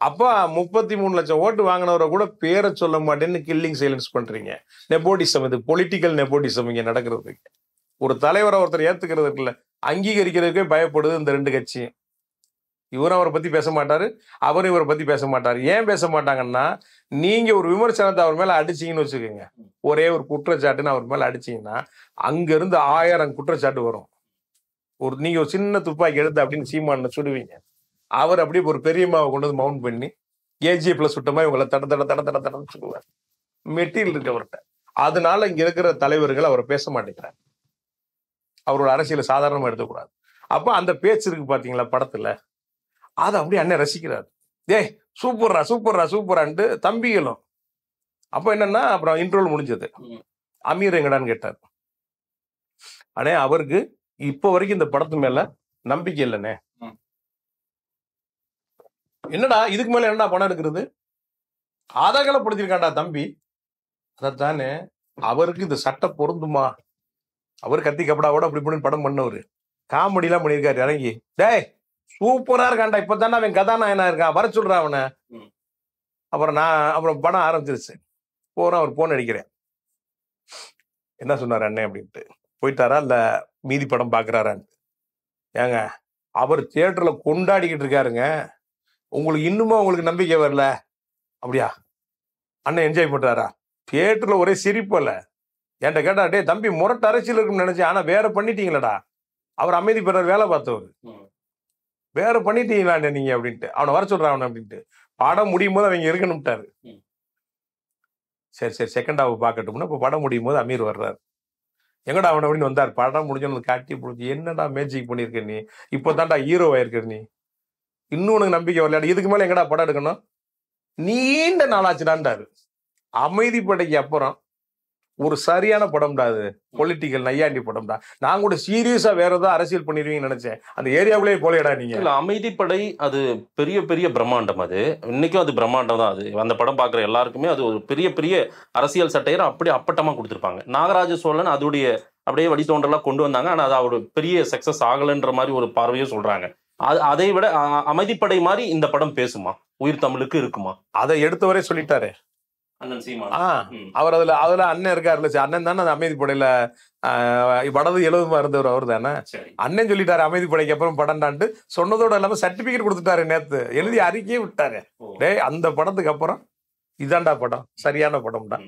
அப்ப 33 லட்சம் ஓட்டு வாங்கினவரை கூட பேரை சொல்ல மாட்டேன்னு கில்லிங் சைலன்ஸ் பண்றீங்க. நெப்போட்டிசம், இது பொலிட்டிக்கல் நெப்போட்டிசம் இங்க நடக்கிறதுக்கு. ஒரு தலைவரை ஒருத்தர் ஏத்துக்கிறதுக்கு இல்ல, அங்கீகரிக்கிறதுக்கே பயப்படுது இந்த 2 கட்சி. இவரும் அவரை பத்தி பேச மாட்டாரு, அவரும் இவரை பத்தி பேச மாட்டாரு. ஏன் பேச மாட்டாங்கன்னா, நீங்க ஒரு விமர்சனத்தை அவர் மேல அடிச்சீங்கன்னு வச்சுக்கோங்க, ஒரே ஒரு குற்றச்சாட்டுன்னு அவர் மேல அடிச்சீங்கன்னா அங்க இருந்து 1000 குற்றச்சாட்டு வரும். நீங்க ஒரு சின்ன துப்பாக்கி எடுத்து அப்படின்னு சீமான்னு சுடுவீங்க. அவர் அப்படியே ஒரு பெரியம்மாவை கொண்டு வந்து மவுண்ட் பண்ணி ஏஜிஏ பிளஸ் விட்ட மாதிரி உங்களை தட தட தட தட தடன்னு சொல்லுவார். மெட்டீரியல் இருக்கு அவர்கிட்ட. அதனால இங்க இருக்கிற தலைவர்கள் அவரை பேச மாட்டேங்கிறார். அவரோட அரசியலை சாதாரணமா எடுத்துக்கூடாது. அப்ப அந்த பேச்சு இருக்கு பாத்தீங்களா படத்துல, அதை அப்படியே அண்ணன் ரசிக்கிறார். சூப்பர்ரா சூப்பர்ரா சூப்பரான்ட்டு தம்பிகளும். அப்ப என்னன்னா, அப்புறம் இன்ட்ரோல் முடிஞ்சது. அமீர் எங்கடான்னு கேட்டார். அண்ணே அவருக்கு இப்ப வரைக்கும் இந்த படத்து மேல நம்பிக்கை இல்லைண்ணே. என்னடா இதுக்கு மேல என்னடா படம் எடுக்கிறது? ஆதாரப்படுத்திருக்காண்டா தம்பி. அதானே அவருக்கு இந்த சட்டை பொருந்துமா? அவர் கத்தி கப்படாவோட அப்படி இப்படின்னு படம் பண்ணவரு, காமெடி எல்லாம் பண்ணியிருக்காரு இறங்கி. சூப்பரா இருக்காண்டா, இப்பதானே அவன் கதாநாயகனா இருக்கான், வர சொல்றான் அவனை. அப்புறம் படம் ஆரம்பிச்சிருச்சு. போறான், அவர் போன் அடிக்கிறேன். என்ன சொன்னார் அண்ணன் அப்படின்ட்டு. போயிட்டாரா இல்ல மீதி படம் பாக்குறாரான்னு. ஏங்க அவர் தியேட்டர்ல கொண்டாடிக்கிட்டு இருக்காருங்க, உங்களுக்கு இன்னுமா உங்களுக்கு நம்பிக்கை வரல? அப்படியா? அண்ணன் என்ஜாய் பண்றாரா? தியேட்டர்ல ஒரே சிரிப்பல்ல. என்கிட்ட கேட்டா, டே தம்பி முரட்டு அரசியல் இருக்குன்னு நினைச்சேன், ஆனா வேற பண்ணிட்டீங்களடா. அவர் அமைதி பெறார், வேலை பார்த்தவர், வேற பண்ணிட்டீங்களாண்ட நீங்க அப்படின்ட்டு. அவனை வர சொல்றான் அவனை அப்படின்ட்டு. படம் முடியும் போது அவங்க இருக்கணும்ட்டாரு. சரி சரி செகண்ட் ஹாஃப் பார்க்கட்டும்னா இப்போ படம் முடியும் போது அமீர் வர்றாரு. எங்கடா அவனை அப்படின்னு வந்தார். படம் முடிஞ்சோன்னு காட்டி பிடிச்சி, என்னடா மேஜிக் பண்ணியிருக்க நீ, இப்போ தான்டா ஹீரோ ஆயிருக்க நீ, இன்னும் உனக்கு நம்பிக்கை வரல, இதுக்கு மேல எங்கடா படம் எடுக்கணும், நீண்ட நாளாச்சுடான்டாரு. அமைதிப்படைக்கு அப்புறம் ஒரு சரியான படம்டா, அது பொலிட்டிக்கல் நையாண்டி படம்டா. நான் கூட சீரியஸா வேற ஏதாவது அரசியல் பண்ணிடுவீங்கன்னு நினைச்சேன். அந்த ஏரியாவுலேயே போலையடா நீங்க. இல்ல, அமைதிப்படை அது பெரிய பெரிய பிரம்மாண்டம். அது இன்னைக்கும் அது பிரம்மாண்டம் தான். அது அந்த படம் பார்க்குற எல்லாருக்குமே அது ஒரு பெரிய பெரிய அரசியல் சட்டையரை அப்படியே அப்பட்டமா கொடுத்துருப்பாங்க. நாகராஜ சோழன் அதோடைய அப்படியே வழித்தோன்றலாம் கொண்டு வந்தாங்க. ஆனா அது அவரு பெரிய சக்சஸ் ஆகலைன்ற மாதிரி ஒரு பார்வையும் சொல்றாங்க. அதை விட அமைதிப்படை மாதிரி இந்த படம் பேசுமா, உயிர் தமிழுக்கு இருக்குமா? அதை எடுத்தவரே சொல்லிட்டாரு. அண்ணன் சீமான். அவர் அதுல அண்ணன் இருக்காருல்ல, அண்ணன் தானே அந்த அமைதி படையில வடது 70 இருந்தவர் அவர் தானே. அண்ணன் சொல்லிட்டாரு அமைதி படைக்கு அப்புறம் படம்டான்ட்டு, சொன்னதோட இல்லாம சர்டிபிகேட் கொடுத்துட்டாரு நேத்து, எழுதி அறிக்கையே விட்டாரு. டேய் அந்த படத்துக்கு அப்புறம் இதாண்டா படம், சரியான படம்டா.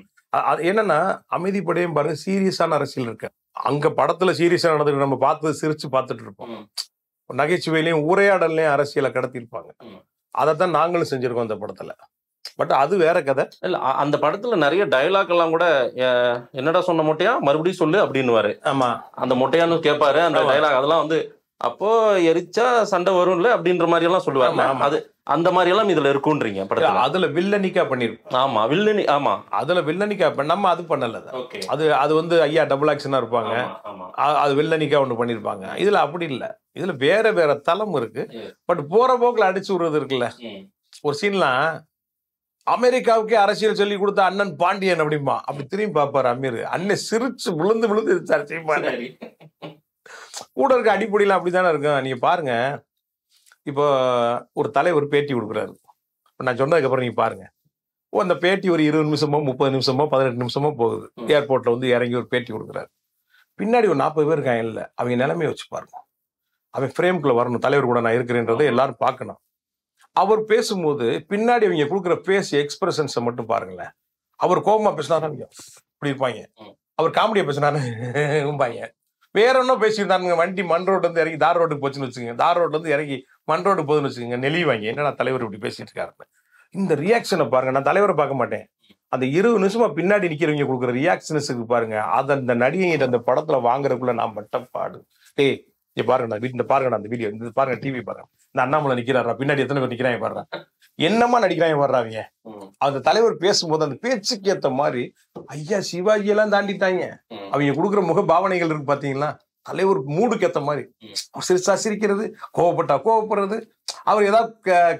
அது என்னன்னா அமைதி படையும் பாருங்க சீரியஸான அரசியல் இருக்கு. அங்க படத்துல சீரியஸா நடந்துட்டு நம்ம பார்த்து சிரிச்சு பார்த்துட்டு இருப்போம். நகைச்சுவையிலையும் உரையாடல்லையும் அரசியலை கடத்திருப்பாங்க. அதைத்தான் நாங்களும் செஞ்சிருக்கோம் அந்த படத்துல. பட் அது வேற கதை இல்ல. அந்த படத்துல நிறைய டயலாக் எல்லாம் கூட என்னடா சொன்ன மொட்டையா மறுபடியும் சொல்லு அப்படின்னு. ஆமா, அந்த மொட்டையான்னு கேட்பாரு. அந்த டயலாக் அதெல்லாம் வந்து அப்போ எரிச்சா சண்டை வரும்ல அப்படின்ற மாதிரி எல்லாம் சொல்லுவாங்க. அது அந்த மாதிரி எல்லாம் இதுல இருக்கும்ன்றீங்க படத்துல. அதுல வில்லனிக்கா பண்ணிருக்கோம். ஆமா வில்லனி. ஆமா அதுல வில்லனிக்கா நம்ம அது பண்ணல. அது வந்து ஐயா டபுள் ஆக்ஷனா இருப்பாங்க, அது வில்லனிக்கா ஒண்ணு பண்ணிருப்பாங்க. இதுல அப்படி இல்ல, இதுல வேற வேற தளம் இருக்கு. பட் போற போக்குல அடிச்சு விடுறது இருக்குல்ல. ஒரு சீன்லாம் அமெரிக்காவுக்கே அரசியல் சொல்லி கொடுத்த அண்ணன் பாண்டியன் அப்படிமா, அப்படி திரும்பி பாப்பாரு அமீர். அண்ணன் சிரிச்சு விழுந்து விழுந்து இருச்சாரு செய்வாரு. கூட இருக்க அடிப்படையில அப்படித்தானே இருக்கும். நீங்க பாருங்க, இப்போ ஒரு தலைவர் பேட்டி கொடுக்குறாரு. நான் சொன்னதுக்கு அப்புறம் நீங்க பாருங்க, அந்த பேட்டி ஒரு 20 நிமிஷமோ 30 நிமிஷமோ 18 நிமிஷமோ போகுது. ஏர்போர்ட்ல வந்து இறங்கி ஒரு பேட்டி கொடுக்குறாரு. பின்னாடி ஒரு 40 பேர் இருக்காங்க. இல்ல அவங்க நிலைமையை வச்சு பாருங்க. அவன் ஃப்ரேம்குள்ள வரணும், தலைவர் கூட நான் இருக்கிறேன்றதை எல்லாரும் பார்க்கணும். அவர் பேசும்போது பின்னாடி அவங்க கொடுக்குற பேஸ் எக்ஸ்பிரஷன்ஸை மட்டும் பாருங்களேன். அவர் கோபமா பேசினாரு இப்படி இருப்பாங்க, அவர் காமெடியா பேசினாரு வேற ஒன்னும் பேசியிருந்தாருங்க. வண்டி மண் ரோடு வந்து இறங்கி தார் ரோட்டுக்கு போச்சுன்னு வச்சுக்கோங்க, தார் ரோட்ல இருந்து இறங்கி மண் ரோடு போகுதுன்னு வச்சுக்கோங்க, நெளிவாங்க. என்னன்னா தலைவர் இப்படி பேசிட்டு இருக்காரு. இந்த ரியாக்ஷனை பாருங்க. நான் தலைவரை பார்க்க மாட்டேன், அந்த 20 நிமிஷமா பின்னாடி நிக்கிறவங்க கொடுக்குற ரியாக்ஷன்ஸுக்கு பாருங்க. அதை அந்த நடிகை அந்த படத்துல வாங்குறதுக்குள்ள நான் பட்டப்பாடு. டேய் இங்க பாருங்க, வீட்டுல பாருங்க, அந்த வீடியோ இந்த பாருங்க, டிவி பாருங்க, இந்த அண்ணாமலை நிக்கிறாரா, பின்னாடி எத்தனை பேர் நிக்கிறாங்க பாருங்க, என்னமா நடிக்கிறாங்க வர்றாங்க. அந்த தலைவர் பேசும்போது அந்த பேச்சுக்கு ஏத்த மாதிரி ஐயா சிவாஜி எல்லாம் தாண்டிட்டாங்க. அவங்க கொடுக்குற முக பாவனைகள் இருக்கு பாத்தீங்களா, தலைவர் மூடுக்கு ஏத்த மாதிரி சிரிச்சா சிரிக்கிறது, கோவப்பட்டா கோவப்படுறது, அவர் ஏதாவது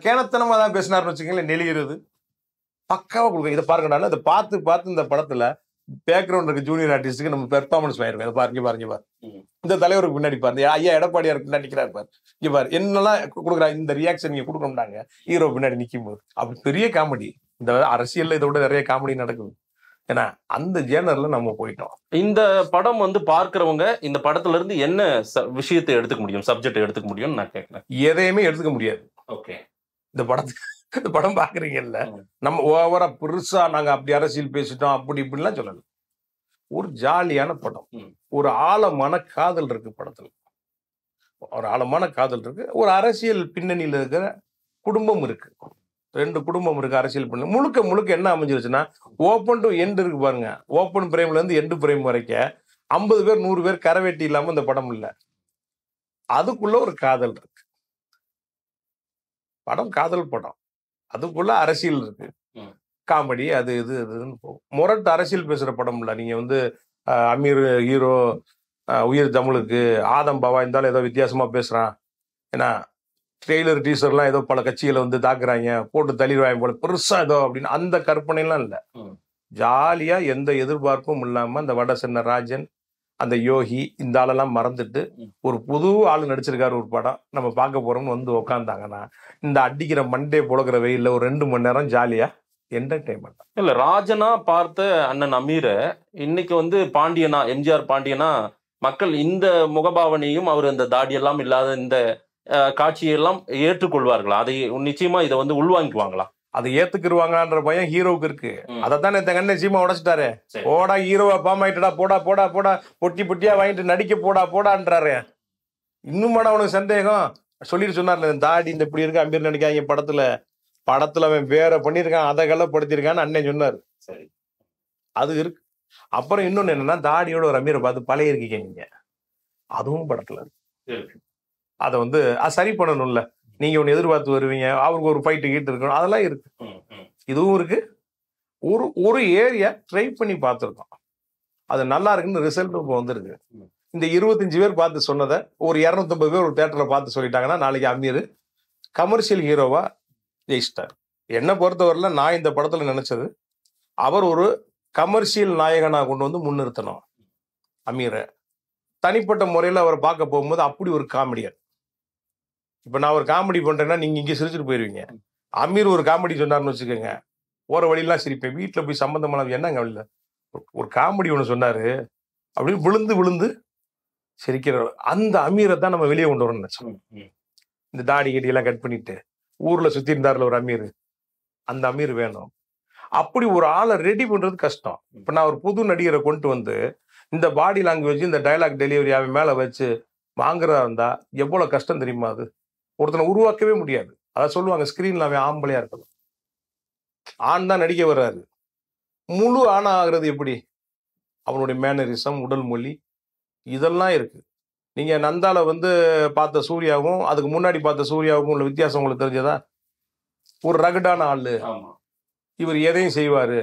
கேனத்தனமா தான் பேசினாருன்னு வச்சுக்கீங்களேன், நெளிகிறது பக்காவா கொடுக்க. இதை பாருங்க, இதை பார்த்து பார்த்து இந்த படத்துல பேக்ரவுண்ட் இருக்கு ஜூனியர் ஆர்டிஸ்டுக்கு நம்ம பெர்ஃபார்மன்ஸ் பண்ணிருக்கோம். பாருங்க பாருங்க பாரு, இந்த தலைவருக்கு பின்னாடி பாருங்க, ஐயா எடப்பாடியாருக்கு பின்னாடி நிக்கிறாரு பாரு, இங்க பாரு என்னெல்லாம் கொடுக்குறாங்க. இந்த ரியாக்ஷன் நீங்க கொடுக்கணும்னாங்க ஹீரோ பின்னாடி நிக்கும் போது. அப்படி பெரிய காமெடி. இந்த அரசியல்ல இதை விட நிறைய காமெடி நடக்குது. ஏன்னா அந்த ஜேனர்ல நம்ம போயிட்டோம். இந்த படம் வந்து பார்க்கிறவங்க இந்த படத்துல இருந்து என்ன விஷயத்தை எடுத்துக்க முடியும், சப்ஜெக்ட் எடுத்துக்க முடியும் நான் கேட்கிறேன். எதையுமே எடுத்துக்க முடியாது. ஓகே, இந்த படத்துக்கு இந்த படம் பாக்குறீங்கல்ல, நம்ம ஓவரா பெருசா நாங்க அப்படி அரசியல் பேசிட்டோம் அப்படி இப்படிலாம் சொல்லல. ஒரு ஜாலியான படம், ஒரு ஆழமான காதல் இருக்கு படத்துல, ஒரு ஆழமான காதல் இருக்கு, ஒரு அரசியல் பின்னணியில இருக்கிற குடும்பம் இருக்கு, 2 குடும்பம் இருக்கு அரசியல் பின்னணி. முழுக்க முழுக்க என்ன அமைஞ்சிருச்சுன்னா ஓப்பன் டு எண்ட் இருக்கு பாருங்க. ஓப்பன் பிரேம்ல இருந்து எண்டு பிரேம் வரைக்கும் 50 பேர் 100 பேர் கரவேட்டி இல்லாம இந்த படம் இல்ல. அதுக்குள்ள ஒரு காதல் இருக்கு. படம் காதல் படம், அதுக்குள்ள அரசியல் இருக்கு, காமெடி அது இது இதுன்னு போகும். முரட்டு அரசியல் பேசுற படம் இல்ல. நீங்க வந்து அமீர் ஹீரோ, உயிர் தமிழுக்கு ஆதம் பாவா இருந்தாலும் ஏதோ வித்தியாசமா பேசுறான், ஏன்னா ட்ரெய்லர் டீசர்லாம் ஏதோ பல கட்சிகளை வந்து தாக்குறாங்க, போட்டு தள்ளிடுவாங்க போல பெருசா ஏதோ அப்படின்னு அந்த கற்பனைலாம் இல்லை. ஜாலியா எந்த எதிர்பார்ப்பும் இல்லாம அந்த வடசென்ன ராஜன், அந்த யோகி, இந்த ஆளெல்லாம் மறந்துட்டு ஒரு புது ஆளு நடிச்சிருக்காரு ஒரு படம் நம்ம பார்க்க போறோம்னு வந்து உக்காந்தாங்கன்னா இந்த அடிக்கிற மண்டே புழக்கிற வெயில்ல ஒரு 2 மணி நேரம் ஜாலியா என்டர்டைன்மெண்ட். இல்ல ராஜனா பார்த்த அண்ணன் அமீரை இன்னைக்கு வந்து பாண்டியனா, எம்ஜிஆர் பாண்டியனா மக்கள் இந்த முகபாவனையும் அவர் இந்த தாடியெல்லாம் இல்லாத இந்த காட்சியெல்லாம் ஏற்றுக்கொள்வார்களா? அதை நிச்சயமா இதை வந்து உள்வாங்கிக்குவாங்களா? அதை ஏத்துக்கிடுவாங்கன்ற பயம் ஹீரோவுக்கு இருக்கு. அதைத்தான் என் கண்ணை சீமா உடைச்சிட்டாரு. போடா ஹீரோவா பாம் ஆயிட்டடா, போடா போடா போடா, பொட்டி பொட்டியா வாங்கிட்டு நடிக்க போடா போடான்றாரு. இன்னும் அவனுக்கு சந்தேகம். சொல்லிட்டு சொன்னார்ல, தாடி இந்த இப்படி இருக்கு அம்பீர் நடிக்காங்க படத்துல அவன் வேற பண்ணிருக்கான், அதை கள்ளப்படுத்திருக்கான்னு அண்ணன் சொன்னாரு. சரி, அது இருக்கு. அப்புறம் இன்னொன்னு என்னன்னா, தாடியோட ஒரு அமீரை பார்த்து பழைய இருக்கீங்க நீங்க, அதுவும் படத்துல இருக்கு. அதை வந்து சரி பண்ணணும்ல. நீங்க ஒன்னு எதிர்பார்த்து வருவீங்க, அவருக்கு ஒரு ஃபைட்டு கீட்டு இருக்கணும், அதெல்லாம் இருக்கு. இதுவும் இருக்கு. ஒரு ஏரியா ட்ரை பண்ணி பார்த்துருக்கோம், அது நல்லா இருக்குன்னு ரிசல்ட் இப்போ வந்திருக்கு. இந்த 25 பேர் பார்த்து சொன்னதை ஒரு 250 பேர் ஒரு தேட்டர்ல பார்த்து சொல்லிட்டாங்கன்னா நாளைக்கு அமீர் கமர்ஷியல் ஹீரோவா ஜெயிச்சிட்டார். என்னை பொறுத்தவரையில நான் இந்த படத்துல நினைச்சது, அவர் ஒரு கமர்ஷியல் நாயகனா கொண்டு வந்து முன்னிறுத்தணும் அமீரை. தனிப்பட்ட முறையில் அவரை பார்க்க போகும்போது அப்படி ஒரு காமெடியர். இப்ப நான் ஒரு காமெடி பண்றேன்னா நீங்க இங்கே சிரிச்சுட்டு போயிருவீங்க. அமீர் ஒரு காமெடி சொன்னார்னு வச்சுக்கோங்க, போற வழியெல்லாம் சிரிப்பேன். வீட்டுல போய் சம்பந்தமான என்னங்க வழியில ஒரு காமெடி ஒண்ணு சொன்னாரு, அப்படின்னு விழுந்து விழுந்து சிரிக்கிற அந்த அமீரை தான் நம்ம வெளியே கொண்டு வரணும்னு நினைச்சோம். இந்த தாடி கட்டி எல்லாம் கட் பண்ணிட்டு ஊர்ல சுத்தி இருந்தாருல ஒரு அமீர், அந்த அமீர் வேணும். அப்படி ஒரு ஆளை ரெடி பண்றது கஷ்டம். இப்ப நான் ஒரு புது நடிகரை கொண்டு வந்து இந்த பாடி லாங்குவேஜ், இந்த டயலாக் டெலிவரி அவன் மேல வச்சு வாங்குறதா இருந்தா எவ்வளவு கஷ்டம் தெரியுமா? அது ஒருத்தனை உருவாக்கவே முடியாது. அதான் சொல்லுவாங்க, ஸ்கிரீன்ல அவன் ஆம்பளையா இருக்கணும், ஆண் தான் நடிக்க வர்றாரு. முழு ஆணா ஆகுறது எப்படி? அவனுடைய மேனரிசம், உடல் மொழி, இதெல்லாம் இருக்கு. நீங்க நந்தால வந்து பார்த்த சூர்யாவும் அதுக்கு முன்னாடி பார்த்த சூர்யாவுக்கும் உள்ள வித்தியாசம் உங்களுக்கு தெரிஞ்சதா? ஒரு ரகடான ஆளு, இவர் எதையும் செய்வாரு,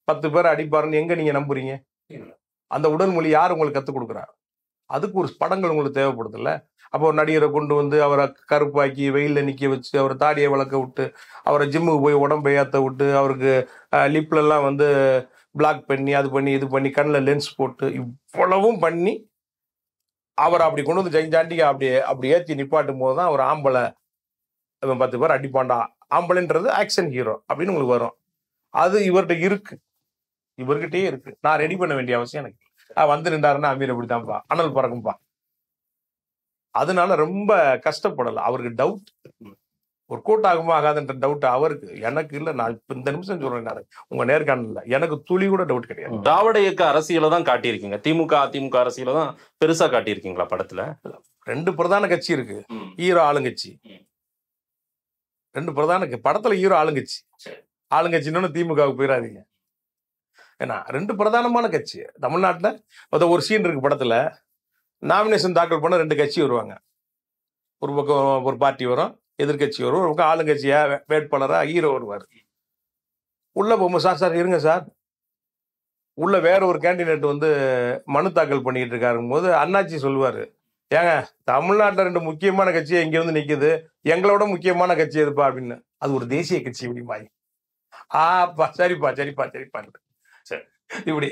10 பேரை அடிப்பாருன்னு எங்க நீங்க நம்புறீங்க? அந்த உடல் மொழி யார் உங்களுக்கு கத்துக் கொடுக்குறா? அதுக்கு ஒரு படங்கள் உங்களுக்கு தேவைப்படுதுல்ல. அப்போ ஒரு நடிகரை கொண்டு வந்து அவரை கருப்பாக்கி வெயில்ல நிக்க வச்சு அவரை தாடியை வளர்க்க விட்டு அவரை ஜிம்முக்கு போய் உடம்பை ஏற்ற விட்டு அவருக்கு லிப்ல எல்லாம் வந்து பிளாக் பண்ணி அது பண்ணி இது பண்ணி கண்ணில் லென்ஸ் போட்டு இவ்வளவும் பண்ணி அவரை அப்படி கொண்டு வந்து ஜெயிஞ்சாண்டிக்கு அப்படி ஏற்றி நிப்பாட்டும் போது தான் அவர் ஆம்பளை, 10 பேர் அடிப்பாண்டா, ஆம்பளைன்றது ஆக்ஷன் ஹீரோ அப்படின்னு உங்களுக்கு வரும். அது இவர்கிட்ட இருக்கு, இவர்கிட்டயே இருக்கு. நான் ரெடி பண்ண வேண்டிய அவசியம் எனக்கு வந்து நின்றாருன்னா அமீர் அப்படித்தான்ப்பா, அனல் பறக்கும்பா. அதனால ரொம்ப கஷ்டப்படல. அவருக்கு டவுட், ஒரு கோட் ஆகுமா ஆகாதுன்ற டவுட் அவருக்கு, எனக்கு இல்ல. நான் இப்ப இந்த நிமிஷம் சொல்றேன், உங்க நேர்காணல எனக்கு துளி கூட டவுட் கிடையாது. திராவிட இயக்க அரசியலை தான் காட்டியிருக்கீங்க, திமுக அதிமுக அரசியலை தான் பெருசா காட்டியிருக்கீங்களா படத்துல? 2 பிரதான கட்சி இருக்கு, ஹீரோ ஆளுங்கட்சி. 2 பிரதான படத்துல ஹீரோ ஆளுங்கட்சி, ஆளுங்கட்சின்னு திமுகவுக்கு போயிடாதீங்க. ஏன்னா 2 பிரதானமான கட்சி தமிழ்நாட்டில். ஒரு சீன் இருக்கு படத்துல, நாமினேஷன் தாக்கல் பண்ண 2 கட்சி வருவாங்க. ஒரு பக்கம் ஒரு பார்ட்டி வரும், எதிர்கட்சி வரும், ஒரு பக்கம் ஆளுங்கட்சியா வேட்பாளரா ஹீரோ வருவார். உள்ள போகும்போது சார் இருங்க சார், உள்ள வேற ஒரு கேண்டிடேட் வந்து மனு தாக்கல் பண்ணிட்டு இருக்காருங்க போது அண்ணாச்சி சொல்லுவாரு, ஏங்க தமிழ்நாட்டில் 2 முக்கியமான கட்சி இங்க வந்து நிக்குது, எங்களோட முக்கியமான கட்சி எதுப்பா அப்படின்னு. அது ஒரு தேசிய கட்சி இப்படிமாய். ஆப்பா சரிப்பா சரிப்பா சரிப்பா சரி இப்படி.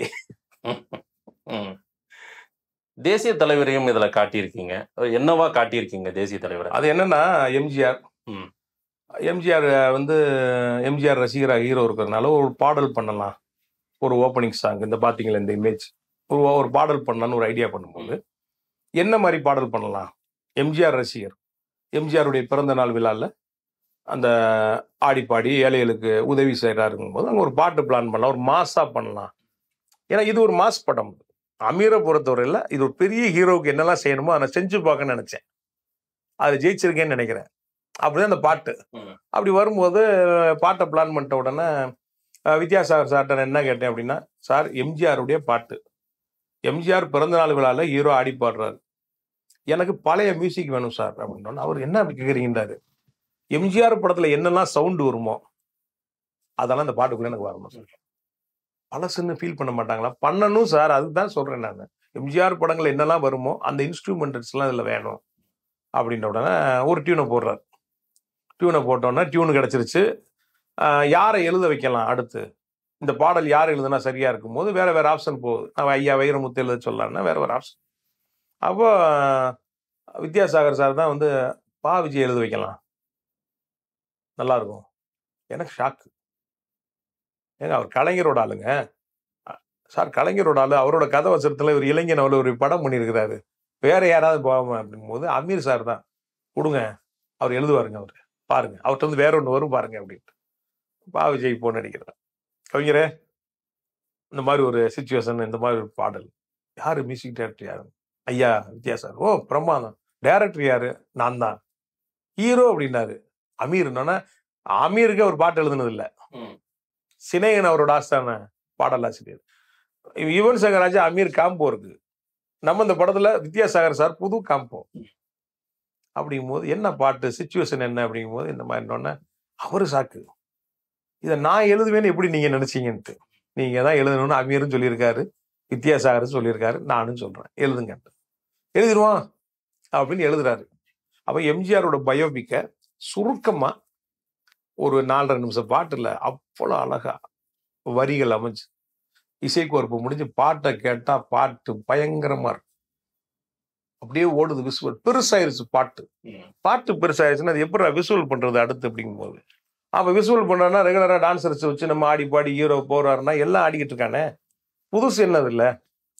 தேசிய தலைவரையும் இதுல காட்டியிருக்கீங்க, என்னவா காட்டியிருக்கீங்க தேசிய தலைவர்? அது என்னன்னா, எம்ஜிஆர் வந்து எம்ஜிஆர் ரசிகராக ஹீரோ இருக்கிறதுனால ஒரு பாடல் பண்ணலாம், ஒரு ஓப்பனிங் சாங். இந்த பாத்தீங்களா இந்த இமேஜ், ஒரு பாடல் பண்ணலான்னு ஒரு ஐடியா பண்ணும்போது என்ன மாதிரி பாடல் பண்ணலாம்? எம்ஜிஆர் ரசிகர், எம்ஜிஆருடைய பிறந்த நாள் விழாவில் அந்த ஆடிப்பாடி ஏழைகளுக்கு உதவி செய்கிறாருங்கும் போது அங்கே ஒரு பாட்டு பிளான் பண்ணலாம், ஒரு மாஸா பண்ணலாம். ஏன்னா இது ஒரு மாஸ் படம். அமீரை பொறுத்தவரையில் இது ஒரு பெரிய ஹீரோவுக்கு என்னெல்லாம் செய்யணுமோ அதை செஞ்சு பார்க்கன்னு நினைச்சேன். அது ஜெயிச்சிருக்கேன்னு நினைக்கிறேன். அப்படிதான் அந்த பாட்டு. அப்படி வரும்போது பாட்டை பிளான் பண்ணிட்ட உடனே வித்யாசாகர் சார்ட்ட என்ன கேட்டேன் அப்படின்னா, சார் எம்ஜிஆருடைய பாட்டு, எம்ஜிஆர் பிறந்த நாள் விழாவில் ஹீரோ ஆடி பாடுறாரு, எனக்கு பழைய மியூசிக் வேணும் சார் அப்படின்னா. அவர் என்ன அப்படி கேட்குறீங்கன்றாரு. எம்ஜிஆர் படத்துல என்னெல்லாம் சவுண்டு வருமோ அதெல்லாம் இந்த பாட்டுக்குள்ள எனக்கு வரணும் சார். பழசுன்னு ஃபீல் பண்ண மாட்டாங்களா? பண்ணணும் சார், அதுதான் சொல்றேன் நான். எம்ஜிஆர் படங்கள் என்னெல்லாம் வருமோ அந்த இன்ஸ்ட்ருமெண்ட்ஸ்லாம் இதில் வேணும் அப்படின்ற உடனே ஒரு டியூனை போடுறாரு. டியூனை போட்டோன்னா டியூனு கிடச்சிருச்சு. யாரை எழுத வைக்கலாம் அடுத்து, இந்த பாடல் யார் எழுதுனா சரியா இருக்கும் போது வேற வேற ஆப்ஷன் போகுது. நான் ஐயா வைரமுத்து எழுத சொல்லலாம்னா வேற வேற ஆப்ஷன். அப்போ வித்யாசாகர் சார் தான் வந்து பா விஜய் எழுத வைக்கலாம், நல்லா இருக்கும். எனக்கு ஷாக்கு. ஏங்க அவர் கலைஞரோட ஆளுங்க சார், கலைஞரோட ஆளு, அவரோட கதை வசனத்துல ஒரு இளைஞன் அவளை ஒரு படம் பண்ணியிருக்கிறாரு, வேற யாராவது போகாம அப்படிங்கும் போது அமீர் சார் தான் கொடுங்க, அவர் எழுதுவாருங்க, அவர் பாருங்க, அவர்கிட்ட வந்து வேற ஒன்று வரும் பாருங்க அப்படின்ட்டு பா விஜய் போன் அடிக்கிறார். கவிஞரே இந்த மாதிரி ஒரு சிச்சுவேஷன், இந்த மாதிரி ஒரு பாடல், யாரு மியூசிக் டைரக்டர் யாரு? ஐயா வித்யாசாகர். ஓ பிரமாதம். டைரக்டர் யாரு? நான் தான். ஹீரோ அப்படின்னாரு. அமீர். அமீருக்கு ஒரு பாட்டு எழுதுனது இல்லை, சினேகன் அவரோட ஆஸ்தான பாடலாசிரியர். யுவன் சங்கர் ராஜா அமீர் காம்போ இருக்கு. நம்ம இந்த படத்துல வித்யாசாகர் சார் புது காம்போ. அப்படிங்கும் போது என்ன பாட்டு, சிச்சுவேஷன் என்ன அப்படிங்கும் போது இந்த மாதிரி அவரு சாக்கு, இதை நான் எழுதுவேன்னு எப்படி நீங்க நினைச்சீங்கன்ட்டு. நீங்க தான் எழுதணும்னு அமீரும் சொல்லியிருக்காரு, வித்யாசாகரும் சொல்லியிருக்காரு, நானும் சொல்றேன் எழுதுங்க, எழுதிடுவான் அப்படின்னு எழுதுறாரு. அப்ப எம்ஜிஆரோட பயோபிக்க சுருக்கமா ஒரு 4.5 நிமிஷம் பாட்டுல அவ்வளோ அழகா வரிகள் அமைஞ்சு இசைக்கோர்ப்பு முடிஞ்சு பாட்டை கேட்டா பாட்டு பயங்கரமா இருக்கு. அப்படியே ஓடுது, விசுவல் பெருசாயிருச்சு. பாட்டு பெருசாயிருச்சுன்னா அது எப்படி விசுவல் பண்றது அடுத்து அப்படிங்கும் போது அப்போ விசுவல் பண்ணுறாருன்னா ரெகுலராக டான்ஸர்ஸ் வச்சு நம்ம ஆடி பாடி ஹீரோ போகிறாருன்னா எல்லாம் ஆடிக்கிட்டு இருக்கானே, புதுசு என்னது இல்லை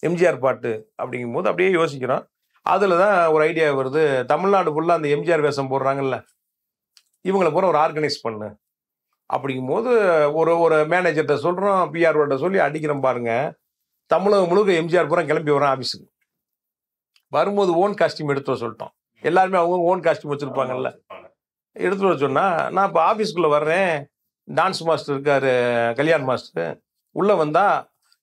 எம்ஜிஆர் பாட்டு அப்படிங்கும் போது அப்படியே யோசிக்கிறோம். அதில் தான் ஒரு ஐடியா வருது, தமிழ்நாடு ஃபுல்லாக அந்த எம்ஜிஆர் வேஷம் போடுறாங்கல்ல, இவங்களை பூரா ஒரு ஆர்கனைஸ் பண்ணு அப்படிங்கும்போது ஒரு ஒரு மேனேஜர்கிட்ட சொல்கிறோம், பிஆர்ஓட்ட சொல்லி அடிக்கிறோம் பாருங்க. தமிழகம் முழுக்க எம்ஜிஆர் பூரா கிளம்பி வரோம் ஆஃபீஸுக்கு. வரும்போது ஓன் காஸ்டியூம் எடுத்து வர சொல்லிட்டோம். எல்லாருமே அவங்க ஓன் காஸ்டியூம் வச்சுருப்பாங்கல்ல, எடுத்துகிட்டு வர சொன்னால் நான் இப்போ ஆஃபீஸ்க்குள்ளே வர்றேன், டான்ஸ் மாஸ்டர் இருக்கார், கல்யாண் மாஸ்டர் உள்ளே வந்தால்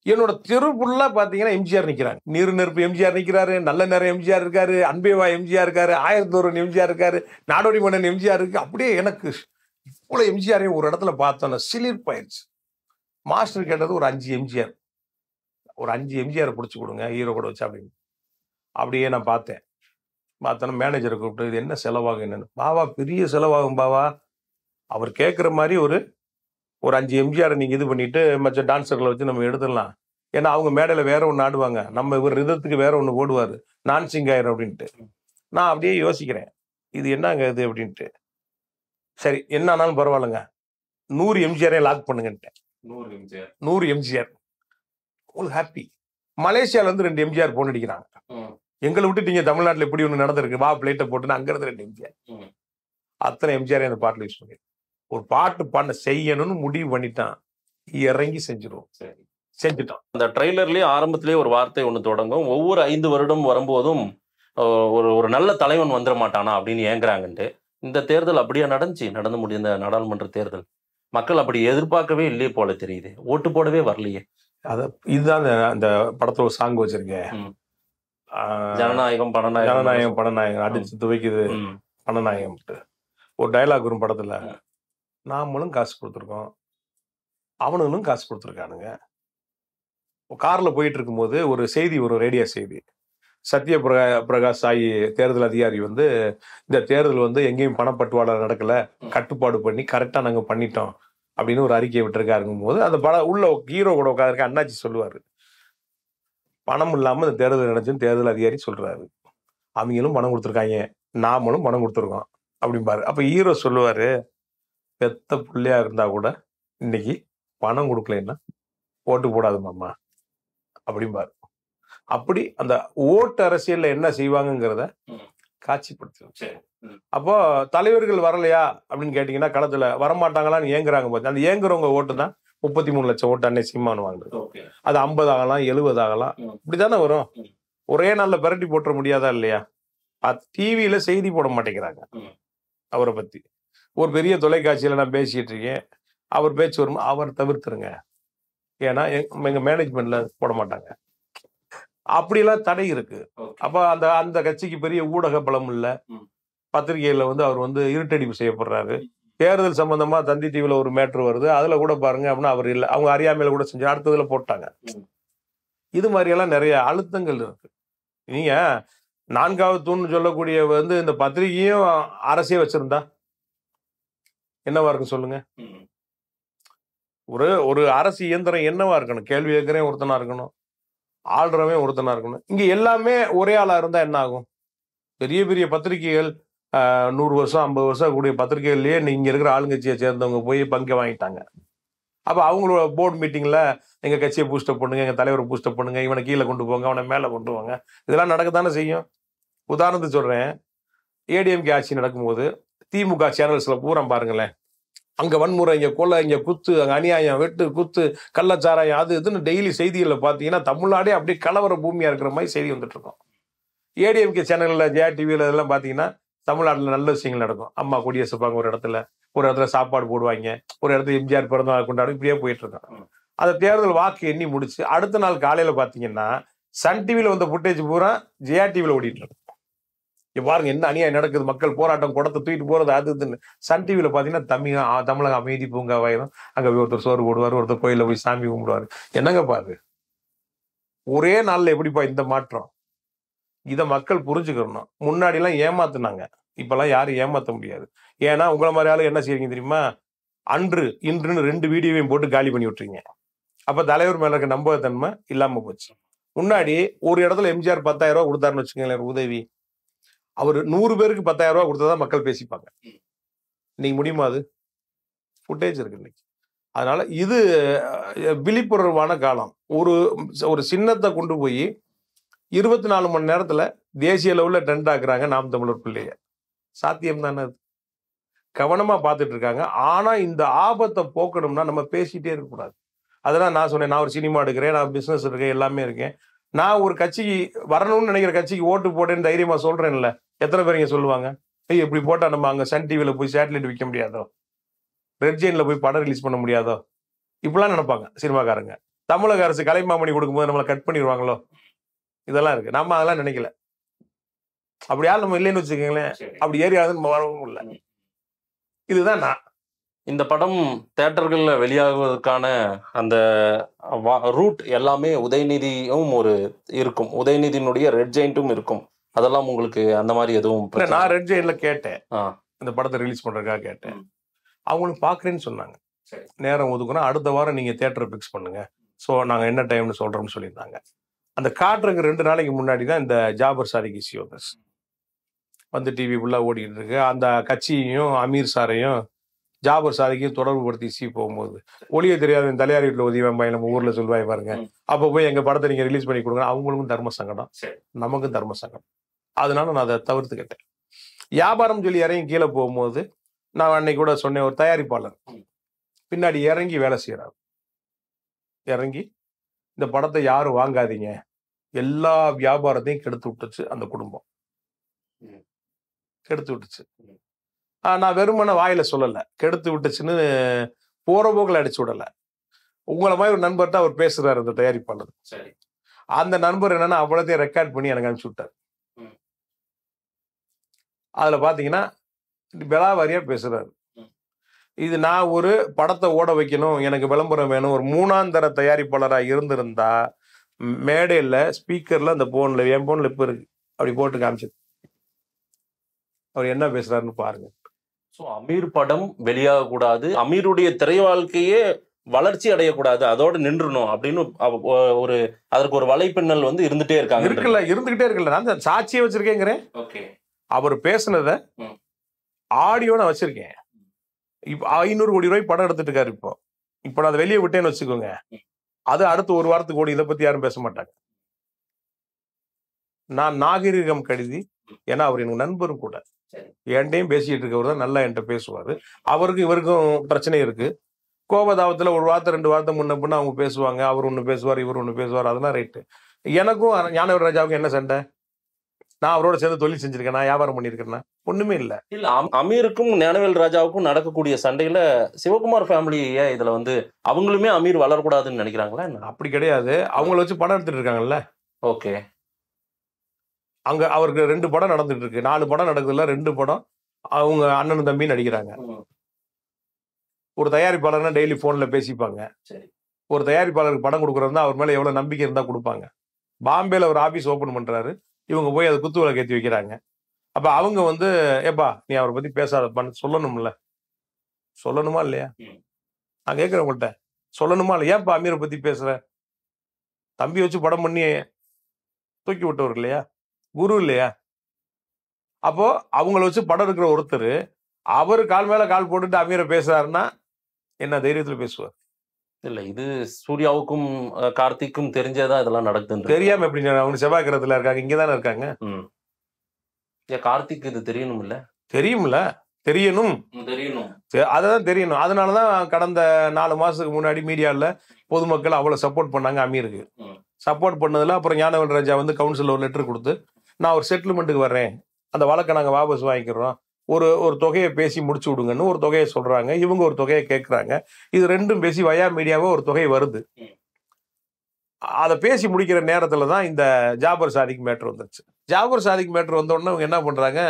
என்னோட தெரு ஃபுல்லாக பார்த்தீங்கன்னா எம்ஜிஆர் நிற்கிறாங்க. நீர் நெருப்பு எம்ஜிஆர் நிற்கிறாரு, நல்ல நேரம் எம்ஜிஆர் இருக்காரு, அன்பேவா எம்ஜிஆர் இருக்காரு, 1001 எம்ஜிஆர் இருக்காரு, நாடோடி மன்னன் எம்ஜிஆர் இருக்கு. அப்படியே எனக்கு இவ்வளோ எம்ஜிஆரையும் ஒரு இடத்துல பார்த்தோன்னா சிலிர்ப்பாயிருச்சு. மாஸ்டர் கேட்டது ஒரு 5 எம்ஜிஆர், ஒரு 5 எம்ஜிஆரை பிடிச்சி கொடுங்க ஹீரோ கூட வச்சு அப்படின்னு. அப்படியே நான் பார்த்தோன்னா மேனேஜரை கூப்பிட்டு இது என்ன செலவாகும் என்னன்னு. பாவா பெரிய செலவாகும் பாவா, அவர் கேட்குற மாதிரி ஒரு 5 எம்ஜிஆரை நீங்கள் இது பண்ணிட்டு மற்ற டான்ஸர்களை வச்சு நம்ம எடுத்துடலாம். ஏன்னா அவங்க மேடையில் வேற ஒன்று ஆடுவாங்க, நம்ம இவர் ரிதத்துக்கு வேற ஒன்று ஓடுவார், நான் சிங்காயிரம் அப்படின்ட்டு. நான் அப்படியே யோசிக்கிறேன், இது என்னங்க இது அப்படின்ட்டு. சரி என்ன ஆனாலும் பரவாயில்லைங்க, 100 எம்ஜிஆரே லாக் பண்ணுங்கன்ட்டேன். 100 எம்ஜிஆர் உங்களுக்கு ஹாப்பி. மலேசியாவிலேருந்து 2 எம்ஜிஆர் போன் அடிக்கிறாங்க, எங்களை விட்டுட்டீங்க தமிழ்நாட்டில் இப்படி ஒன்று நடந்திருக்கு, வா பிளேட்டை போட்டுன்னு அங்கேருந்து 2 எம்ஜிஆர். அத்தனை எம்ஜிஆரே அந்த பாட்டில் யூஸ் பண்ணி ஒரு பாட்டு பண்ண செய்யணும்னு முடிவு பண்ணிட்டான், இறங்கி செஞ்சிருவோம். செஞ்சுட்டான். அந்த ட்ரெய்லர்லயே ஆரம்பத்திலேயே ஒரு வார்த்தை ஒன்று தொடங்கும், ஒவ்வொரு 5 வருடம் வரும்போதும் ஒரு நல்ல தலைவன் வந்துட மாட்டானா அப்படின்னு ஏங்குறாங்கன்ட்டு. இந்த தேர்தல் அப்படியே நடந்து முடிந்த நாடாளுமன்ற தேர்தல் மக்கள் அப்படி எதிர்பார்க்கவே இல்லையே போல தெரியுது, ஓட்டு போடவே வரலையே. இதுதான் அந்த படத்துல ஒரு சாங் வச்சிருக்கேன், ஜனநாயகம் பணநாயகம் அடிச்சு துவைக்குது பணநாயகம். ஒரு டயலாக் வரும் படத்துல, நாமளும் காசு கொடுத்துருக்கோம் அவனுங்களும் காசு கொடுத்துருக்கானுங்க. கார்ல போயிட்டு இருக்கும்போது ஒரு செய்தி, ஒரு ரேடியோ செய்தி, சத்ய பிரகாஷ் சாயி தேர்தல் அதிகாரி வந்து இந்த தேர்தல் வந்து எங்கேயும் பணப்பட்டுவாடா நடக்கல, கட்டுப்பாடு பண்ணி கரெக்டா நாங்க பண்ணிட்டோம் அப்படின்னு ஒரு அறிக்கையை விட்டுருக்காருங்கும் போது அந்த படம் உள்ள ஹீரோ கூட உட்காந்துருக்க அண்ணாச்சி சொல்லுவாரு, பணம் இல்லாம இந்த தேர்தல் நடந்துச்சுன்னு தேர்தல் அதிகாரி சொல்றாரு, அவங்களும் பணம் கொடுத்துருக்காங்க நாமளும் பணம் கொடுத்துருக்கோம் அப்படிம்பாரு. அப்ப ஹீரோ சொல்லுவாரு, பெத்த பிள்ளையா இருந்தா கூட இன்னைக்கு பணம் கொடுக்கலன்னா ஓட்டு போடாது மாமா அப்படிம்பாரு. அப்படி அந்த ஓட்டு அரசியல்ல என்ன செய்வாங்கிறத காட்சிப்படுத்து. அப்போ தலைவர்கள் வரலையா அப்படின்னு கேட்டீங்கன்னா களத்துல வரமாட்டாங்களான்னு ஏங்குறாங்க பார்த்து, அந்த ஏங்குறவங்க ஓட்டு தான் 33 லட்சம் ஓட்டு அன்னை சீமானு வாங்குது. அது 50 ஆகலாம் 70 ஆகலாம், இப்படிதானே வரும். ஒரே நாள்ல பரட்டி போட்டுற முடியாதா இல்லையா? டிவியில செய்தி போட மாட்டேங்கிறாங்க அவரை பத்தி. ஒரு பெரிய தொலைக்காட்சியில நான் பேசிட்டு இருக்கேன், அவர் பேச்சு வரும், அவர் தவிர்த்துருங்க, ஏன்னா எங்க மேனேஜ்மெண்ட்ல போட மாட்டாங்க. அப்படியெல்லாம் தடை இருக்கு. அப்ப அந்த கட்சிக்கு பெரிய ஊடக பலம் இல்ல, பத்திரிகையில வந்து அவர் வந்து இருட்டடிப்பு செய்யப்படுறாரு. தேர்தல் சம்பந்தமா தந்தி டிவில ஒரு மேட்ரு வருது, அதுல கூட பாருங்க அப்படின்னா அவர் இல்லை, அவங்க அறியாமையில கூட செஞ்சு அடுத்ததுல போட்டாங்க. இது மாதிரி எல்லாம் நிறைய அழுத்தங்கள் இருக்கு. நீங்க 4வது தூண்னு சொல்லக்கூடிய வந்து இந்த பத்திரிகையும் அரசே வச்சிருந்தா என்னவா இருக்கும் சொல்லுங்க? ஒரு அரசு இயந்திரம் என்னவா இருக்கணும்? கேள்வி கேட்கிறேன் ஒருத்தனா இருக்கணும், ஆள்றவன் ஒருத்தனா இருக்கணும். இங்க எல்லாமே ஒரே ஆளா இருந்தா என்ன ஆகும்? பெரிய பெரிய பத்திரிகைகள் 100 வருஷம் 50 வருஷம் கூடிய பத்திரிகைகள்லயே இங்க இருக்கிற ஆளுங்கட்சியை சேர்ந்தவங்க போய் பங்கை வாங்கிட்டாங்க. அப்ப அவங்களோட போர்டு மீட்டிங்ல எங்க கட்சியை பூஸ்டப் பண்ணுங்க, எங்க தலைவரை பூஸ்டப் பண்ணுங்க, இவனை கீழே கொண்டு போங்க, அவனை மேல கொண்டு போங்க, இதெல்லாம் நடக்கத்தானே செய்யும். உதாரணத்துக்கு சொல்றேன், ஏடிஎம்கே ஆட்சி நடக்கும்போது திமுக சேனல்ஸ்ல பூரா பாருங்களேன், அங்க வன்முறை, இங்க கொலை, இங்க குத்து, அங்க அநியாயம், வெட்டு குத்து, கள்ளச்சாராயம், அது இதுன்னு டெய்லி செய்திகளை பார்த்தீங்கன்னா தமிழ்நாடே அப்படியே கலவர பூமியா இருக்கிற மாதிரி செய்தி வந்துட்டு இருக்கோம். ஏடிஎம்கே சேனல்ல ஜெயா டிவியில இதெல்லாம் பார்த்தீங்கன்னா தமிழ்நாட்டில் நல்ல விஷயங்கள் நடக்கும். அம்மா கொடியேசுப்பாங்க ஒரு இடத்துல சாப்பாடு போடுவாங்க, ஒரு இடத்துல எம்ஜிஆர் பிறந்தநாள் கொண்டாடும், இப்படியே போயிட்டு இருக்கோம். அந்த தேர்தல் வாக்கு எண்ணி முடிச்சு அடுத்த நாள் காலையில பாத்தீங்கன்னா சன் டிவில வந்த ஃபுட்டேஜ் பூரா ஜெயா டிவில ஓடிட்டு இருக்கும். பாருங்க என்ன அநியாயம் நடக்குது, மக்கள் போராட்டம், குடத்தை தூக்கிட்டு போறது, அது இதுன்னு. சன் டிவில பாத்தீங்கன்னா தமிழக அமைதி பூங்காவாயிரும், அங்க ஒருத்தர் சோறு போடுவார், ஒருத்தர் கோயில போய் சாமி கும்பிடுவாரு. என்னங்க பாரு, ஒரே நாள்ல எப்படிப்பா இந்த மாற்றம்? இத மக்கள் புரிஞ்சுக்கணும். முன்னாடி எல்லாம் ஏமாத்துனாங்க, இப்பெல்லாம் யாரும் ஏமாத்த முடியாது. ஏன்னா உங்களை மாதிரி ஆளு என்ன செய்றீங்க தெரியுமா? அன்று இன்றுன்னு 2 வீடியோவையும் போட்டு காலி பண்ணி விட்டுறீங்க. அப்ப தலைவர் மேல இருக்க நம்பகத்தன்மை இல்லாம போச்சு. முன்னாடி ஒரு இடத்துல எம்ஜிஆர் 10,000 ரூபாய் கொடுத்தாருன்னு வச்சுக்கோங்களேன் உதவி, அவர் 100 பேருக்கு 10,000 ரூபாய் கொடுத்ததான் மக்கள் பேசிப்பாங்க. இன்னைக்கு முடியுமா அது? ஃபுட்டேஜ் இருக்கு இன்னைக்கு. அதனால இது விழிப்புணர்வான காலம். ஒரு ஒரு சின்னத்தை கொண்டு போய் 24 மணி நேரத்துல தேசிய லெவல்ல ட்ரெண்ட் ஆக்குறாங்க நாம் தமிழர் பிள்ளைய. சாத்தியம் தானே அது? கவனமா பார்த்துட்டு இருக்காங்க. ஆனா இந்த ஆபத்தை போக்கணும்னா நம்ம பேசிட்டே இருக்கக்கூடாது. அதெல்லாம் நான் சொன்னேன், நான் ஒரு சினிமா எடுக்கிறேன், நான் பிசினஸ் இருக்கேன், எல்லாமே இருக்கேன். நான் ஒரு கட்சிக்கு வரணும்னு நினைக்கிற கட்சிக்கு ஓட்டு போட்டேன்னு தைரியமா சொல்றேன்ல. எத்தனை பேர் இங்க சொல்லுவாங்க, ஐய் இப்படி போட்டா நம்ம அங்க சன் டிவில போய் சேட்டலைட் விற்க முடியாதோ, ரெட் ஜெயின்ல போய் படம் ரிலீஸ் பண்ண முடியாதோ, இப்படிலாம் நினைப்பாங்க சினிமாக்காரங்க. தமிழக அரசு கலைமாமணி கொடுக்கும்போது நம்மளை கட் பண்ணிடுவாங்களோ, இதெல்லாம் இருக்கு. நம்ம அதெல்லாம் நினைக்கல. அப்படி யாரும் நம்ம இல்லைன்னு வச்சுக்கோங்களேன், அப்படி ஏரியாவது நம்ம வரவும் இல்லை. இதுதான் நான். இந்த படம் தியேட்டர்கள்ல வெளியாகுவதற்கான அந்த ரூட் எல்லாமே உதயநிதியும் ஒரு இருக்கும், உதயநிதியினுடைய ரெட் ஜெயின்ட்டும் இருக்கும். அதெல்லாம் உங்களுக்கு அந்த மாதிரி எதுவும்? நான் ரெட் ஜெயின்ல கேட்டேன், இந்த படத்தை ரிலீஸ் பண்றதுக்காக கேட்டேன். அவங்களும் பாக்குறேன்னு சொன்னாங்க. நேரம் ஒதுக்கணும், அடுத்த வாரம் நீங்க தியேட்டரை பிக்ஸ் பண்ணுங்க, ஸோ நாங்க என்ன டைம்னு சொல்றோம்னு சொல்லியிருந்தாங்க. அந்த காட்டுறதுக்கு 2 நாளைக்கு முன்னாடி தான் இந்த ஜாபர் சாதிக் இஷ்யூ வந்து டிவி ஃபுல்லாக ஓடிட்டு இருக்கு. அந்த கட்சியையும் அமீர் சாரையும் ஜாபர் சாதிக்கையும் தொடர்பு படுத்தி இஷ்யூ போகும்போது, ஒளிய தெரியாத தலையாரி வீட்டில் உதவி வெம்பாய் நம்ம ஊர்ல சொல்வாய் பாருங்க, அப்போ போய் எங்க படத்தை நீங்க ரிலீஸ் பண்ணி கொடுங்க. அவங்களுக்கும் தர்ம சங்கடம், நமக்கும் தர்ம சங்கடம். அதனால நான் அதை தவிர்த்துக்கிட்டேன். வியாபாரம் சொல்லி இறங்கி கீழே போகும்போது நான் அன்னைக்கு கூட சொன்னேன், ஒரு தயாரிப்பாளர் பின்னாடி இறங்கி வேலை செய்யறாரு. இறங்கி இந்த படத்தை யாரும் வாங்காதீங்க, எல்லா வியாபாரத்தையும் கெடுத்து விட்டுச்சு அந்த குடும்பம், கெடுத்து விட்டுச்சு. நான் வெறுமன வாயில சொல்லல, கெடுத்து விட்டுச்சுன்னு போற போக்கில் அடிச்சு விடல. உங்களை மாதிரி ஒரு நண்பர்கிட்ட அவர் பேசுறாரு அந்த தயாரிப்பாளர். அந்த நண்பர் என்னன்னா அவ்வளோத்தையும் ரெக்கார்ட் பண்ணி எனக்கு அனுப்பிச்சு விட்டார். அதுல பாத்தீங்கன்னா விலாவாரியா பேசுறாரு. இது நான் ஒரு படத்தை ஓட வைக்கணும், எனக்கு விளம்பரம் வேணும், ஒரு 3ஆம் தர தயாரிப்பாளராக இருந்திருந்தா மேடையில் ஸ்பீக்கர்ல அந்த போன்ல, என் போன்ல இப்ப இருக்கு, அப்படி போட்டு காமிச்சது. அவர் என்ன பேசுறாருன்னு பாருங்க. அமீர் படம் வெளியாக கூடாது, அமீருடைய திரை வாழ்க்கையே வளர்ச்சி அடையக்கூடாது, அதோட நின்றுணும் அப்படின்னு ஒரு அதற்கு ஒரு வலைப்பின்னல் வந்து இருந்துட்டே இருக்காங்க. இருக்குல்ல, இருந்துகிட்டே இருக்குல்ல. நான் சாட்சியை வச்சிருக்கேங்கிறேன். அவர் பேசுனத ஆடியோ நான் வச்சிருக்கேன். இப்போ 500 கோடி ரூபாய் படம் எடுத்துட்டு இருக்காரு. இப்போ நான் அதை வெளியே விட்டேன்னு வச்சுக்கோங்க, அது அடுத்து ஒரு வாரத்துக்கு ஓடி, இதை பத்தி யாரும் பேச மாட்டாங்க. நான் நாகரிகம் கருதி, ஏன்னா அவர் எனக்கு நண்பரும் கூட, என்கிட்டையும் பேசிட்டு இருக்கவர் தான், நல்லா என்கிட்ட பேசுவாரு. அவருக்கும் இவருக்கும் பிரச்சனை இருக்கு. கோபதாபத்துல ஒரு வார்த்தை 2 வார்த்தை முன்ன பின்ன அவங்க பேசுவாங்க. அவர் ஒண்ணு பேசுவார், இவர் ஒண்ணு பேசுவார், அதெல்லாம் ரைட்டு. எனக்கும் ஞானவர் ராஜாவுக்கும் என்ன சண்டை? நான் அவரோட சேர்ந்து தொழில் செஞ்சிருக்கேன், நான் வியாபாரம் பண்ணிருக்கேன்னா? ஒண்ணுமே இல்ல. இல்ல, அமீருக்கும் ஞானவேல் ராஜாவுக்கும் நடக்கக்கூடிய சண்டையில சிவகுமார் ஃபேமிலியே இதுல வந்து அவங்களுமே அமீர் வளரக்கூடாதுன்னு நினைக்கிறாங்களா? அப்படி கிடையாது. அவங்கள வச்சு படம் எடுத்துட்டு இருக்காங்கல்ல. ஓகே, அங்க அவருக்கு 2 படம் நடந்துட்டு இருக்கு, 4 படம் நடக்குதுல்ல, 2 படம் அவங்க அண்ணன் தம்பி நடிக்கிறாங்க. ஒரு தயாரிப்பாளர்னா டெய்லி போன்ல பேசிப்பாங்க. ஒரு தயாரிப்பாளருக்கு படம் கொடுக்குறதா அவர் மேல எவ்வளவு நம்பிக்கை இருந்தா கொடுப்பாங்க. பாம்பேல ஒரு ஆபீஸ் ஓபன் பண்றாரு, இவங்க போய் அதை குத்து விளக்கு ஏற்றி வைக்கிறாங்க. அப்ப அவங்க வந்து, ஏப்பா நீ அவரை பத்தி பேசாதப்பான்னு சொல்லணும்ல, சொல்லணுமா இல்லையா? நான் கேட்கிறேன் உங்கள்கிட்ட, சொல்லணுமா இல்லையா? ஏப்பா அமீரை பத்தி பேசுற? தம்பி வச்சு படம் பண்ணி தூக்கி விட்டவர் இல்லையா, குரு இல்லையா? அப்போ அவங்கள வச்சு படம் இருக்கிற ஒருத்தர் அவரு கால் மேல கால் போட்டுட்டு அமீரை பேசுறாருன்னா என்ன தைரியத்துல பேசுவார்? இல்ல, இது சூர்யாவுக்கும் கார்த்திக்கும் தெரிஞ்சதா இதெல்லாம் நடக்குது. தெரியாம எப்படி? அவங்க செவ்வாய் கிரகத்துல இருக்காங்க, இங்கதானே இருக்காங்க. கார்த்திக் இது தெரியணும் இல்ல? தெரியும்ல, தெரியணும், அதான் தெரியணும். அதனாலதான் கடந்த 4 மாசத்துக்கு முன்னாடி மீடியால பொதுமக்கள் அவ்வளவு சப்போர்ட் பண்ணாங்க அமீருக்கு. சப்போர்ட் பண்ணதுல அப்புறம் ஞானவேல் ராஜா வந்து கவுன்சில் ஒரு லெட்டர் கொடுத்து, நான் ஒரு செட்டில்மெண்ட்டுக்கு வர்றேன், அந்த வழக்கை நாங்க வாபஸ் வாங்கிக்கிறோம், ஒரு தொகையை பேசி முடிச்சு விடுங்கன்னு ஒரு தொகையை சொல்றாங்க. இவங்க ஒரு தொகையை கேட்கறாங்க. இது 2ம் பேசி வயா மீடியாவோ ஒரு தொகை வருது. அதை பேசி முடிக்கிற நேரத்துல தான் இந்த ஜாபர் சாதிக் மேட்டர் வந்துருச்சு. ஜாபர் சாதிக் மேட்டர் வந்த உடனே அவங்க என்ன பண்றாங்க,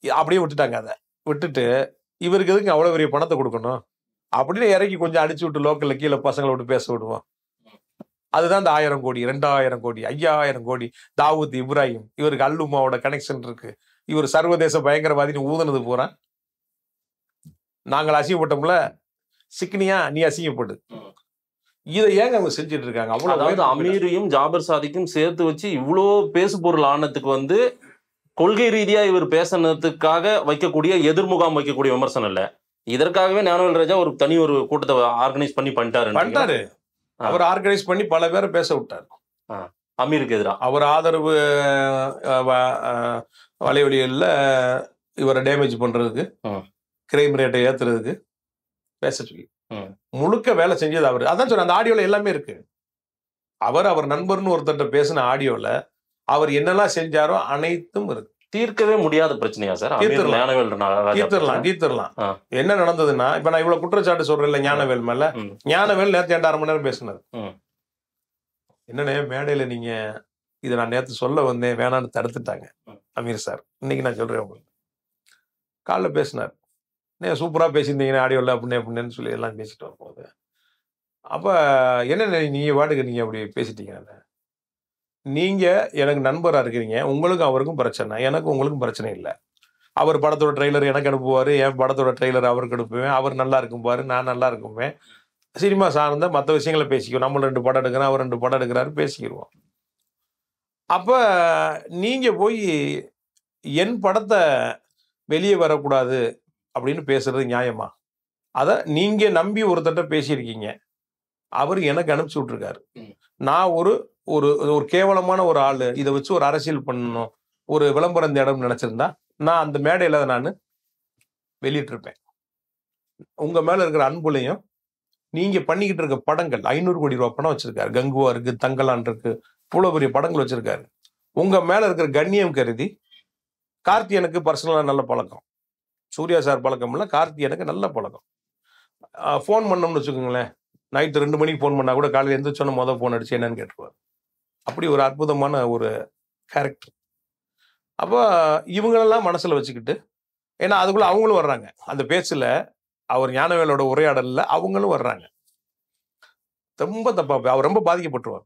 அப்படியே விட்டுட்டாங்க. அதை விட்டுட்டு இவருக்கு எதுக்கு அவ்வளவு பெரிய பணத்தை கொடுக்கணும் அப்படின்னு இறக்கி கொஞ்சம் அடிச்சு விட்டு லோக்கல்ல கீழே பசங்களை விட்டு பேச விடுவோம். அதுதான் இந்த 1000 கோடி, 2000 கோடி, 5000 கோடி. தாவூத் இப்ராஹிம், இவருக்கு அல்லுமாவோட கனெக்ஷன் இருக்கு, இவர் சர்வதேச பயங்கரவாதின்னு ஊதுனது போறான். நாங்கள் அசிங்கப்பட்டோம்ல, சிக்னியா நீ அசிங்கப்படு. இதை ஏங்க அவங்க செஞ்சுட்டு இருக்காங்க? அவ்வளவு அமீரையும் ஜாபர் சாதிக்கும் சேர்த்து வச்சு இவ்வளோ பேசு பொருள் ஆனதுக்கு வந்து கொள்கை ரீதியா இவர் பேசினதுக்காக வைக்கக்கூடிய எதிர்முகாம் வைக்கக்கூடிய விமர்சனம் இல்ல, இதற்காகவே ஞானவேல் ராஜா ஒரு தனி ஒரு கூட்டத்தை ஆர்கனைஸ் பண்ணிட்டாரு. அவர் ஆர்கனைஸ் பண்ணி பல பேரை பேச விட்டார். அமீருக்கு எதிராக அவர் ஆதரவு வலைவலிகளில் இவரை டேமேஜ் பண்றதுக்கு, கிரைம் ரேட்டை ஏத்துறதுக்கு பேச சொல்லி முழுக்க வேலை செஞ்சது அவர். அதான் சொல்றேன், அந்த ஆடியோல எல்லாமே இருக்கு. அவர் நண்பர்னு ஒருத்தர்கிட்ட பேசின ஆடியோல அவர் என்னெல்லாம் செஞ்சாரோ அனைத்தும் இருக்கு. தீர்க்கவே முடியாத பிரச்சனையா சார்? தீர்த்திடலாம். என்ன நடந்ததுன்னா, இப்ப நான் இவ்வளவு குற்றச்சாட்டு சொல்றேன் ஞானவேல் மேல. ஞானவேல் நேற்று 2.5 மணி நேரம் பேசினார். என்னன்னே மேடையில நீங்க இதை நான் நேற்று சொல்ல வந்தேன், வேணான்னு தடுத்துட்டாங்க அமீர் சார். இன்னைக்கு நான் சொல்றேன் உங்களுக்கு. காலைல பேசினார், சூப்பரா பேசியிருந்தீங்க ஆடியோல அப்படின்னு சொல்லி எல்லாம் பேசிட்டு வரும்போது, அப்ப என்ன நீங்க வாட்டுக்கு நீங்க அப்படி பேசிட்டீங்க. நீங்க எனக்கு நண்பரா இருக்கிறீங்க, உங்களுக்கும் அவருக்கும் பிரச்சனை, எனக்கு உங்களுக்கும் பிரச்சனை இல்லை. அவர் படத்தோட ட்ரெய்லர் எனக்கு அனுப்புவாரு, என் படத்தோட ட்ரெய்லர் அவருக்கு அனுப்புவேன். அவர் நல்லா இருக்கும் பாரு, நான் நல்லா இருக்குவேன். சினிமா சார்ந்த மற்ற விஷயங்களை பேசிக்குவோம். நம்ம 2 படம் எடுக்கிறோம், அவர் 2 படம் எடுக்கிறாரு, பேசிக்கிடுவோம். அப்ப நீங்க போய் என் படத்தை வெளியே வரக்கூடாது அப்படின்னு பேசுறது நியாயமா? அத நீங்க நம்பி ஒருத்தட்ட பேசியிருக்கீங்க, அவர் எனக்கு அனுப்பிச்சு விட்டுருக்காரு. நான் ஒரு ஒரு ஒரு கேவலமான ஒரு ஆளு, இதை வச்சு ஒரு அரசியல் பண்ணணும், ஒரு விளம்பரம் தேடணும்னு நினைச்சிருந்தா நான் அந்த மேடையில நான் வெளியிட்டு இருப்பேன். உங்க மேல இருக்கிற அன்புலையும் நீங்க பண்ணிக்கிட்டு இருக்க படங்கள் 500 கோடி ரூபாய் படம் வச்சிருக்காரு, கங்குவா இருக்கு, தங்கலான் இருக்கு, இவ்வளவு பெரிய படங்கள் வச்சிருக்காரு. உங்க மேல இருக்கிற கண்ணியம் கருதி கார்த்தி எனக்கு பர்சனலா நல்ல பழக்கம், சூர்யா சார் பழக்கம் இல்லை, கார்த்தி எனக்கு நல்ல பழக்கம். ஃபோன் பண்ணோம்னு வச்சுக்கோங்களேன், நைட்டு 2 மணிக்கு ஃபோன் பண்ணா கூட காலையில் எந்திரிச்சோன்னு ஃபோன் அடிச்சு என்னன்னு கேட்டுருவார். அப்படி ஒரு அற்புதமான ஒரு கேரக்டர். அப்போ இவங்களெல்லாம் மனசுல வச்சுக்கிட்டு, ஏன்னா அதுக்குள்ள அவங்களும் வர்றாங்க அந்த பேச்சுல, அவர் ஞானவேலோட உரையாடல்ல அவங்களும் வர்றாங்க. ரொம்ப தப்பா அவர் ரொம்ப பாதிக்கப்பட்டுருவார்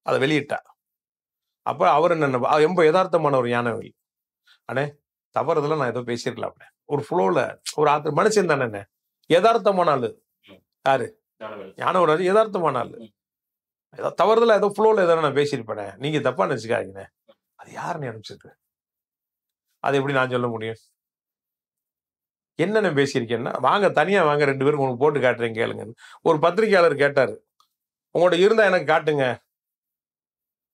அதை வெளியிட்டா. அப்ப அவர் என்ன ரொம்ப யதார்த்தமான ஒரு ஞானவேல், அண்ணே தவறுதல நான் ஏதோ பேசியிருக்கலாம், ஒரு ஃப்ளோல ஒரு மனுஷன் தானே, என்ன யதார்த்தமான ஆளு யாரு ஞானவராஜ், யதார்த்தமான ஆளு. ஏதோ தவறுதல ஏதோ ஃப்ளோல ஏதோ நான் பேசியிருப்பேனே, நீங்க தப்பா நினைச்சுக்காதீங்க. அது யாருன்னு அனுப்பிச்சது, அது எப்படி நான் சொல்ல முடியும்? என்னென்ன பேசியிருக்கேன்னா, வாங்க தனியா வாங்க 2 பேரும் உங்களுக்கு போட்டு காட்டுறேன் கேளுங்க. ஒரு பத்திரிகையாளர் கேட்டாரு, உங்கள்ட்ட இருந்தா எனக்கு காட்டுங்க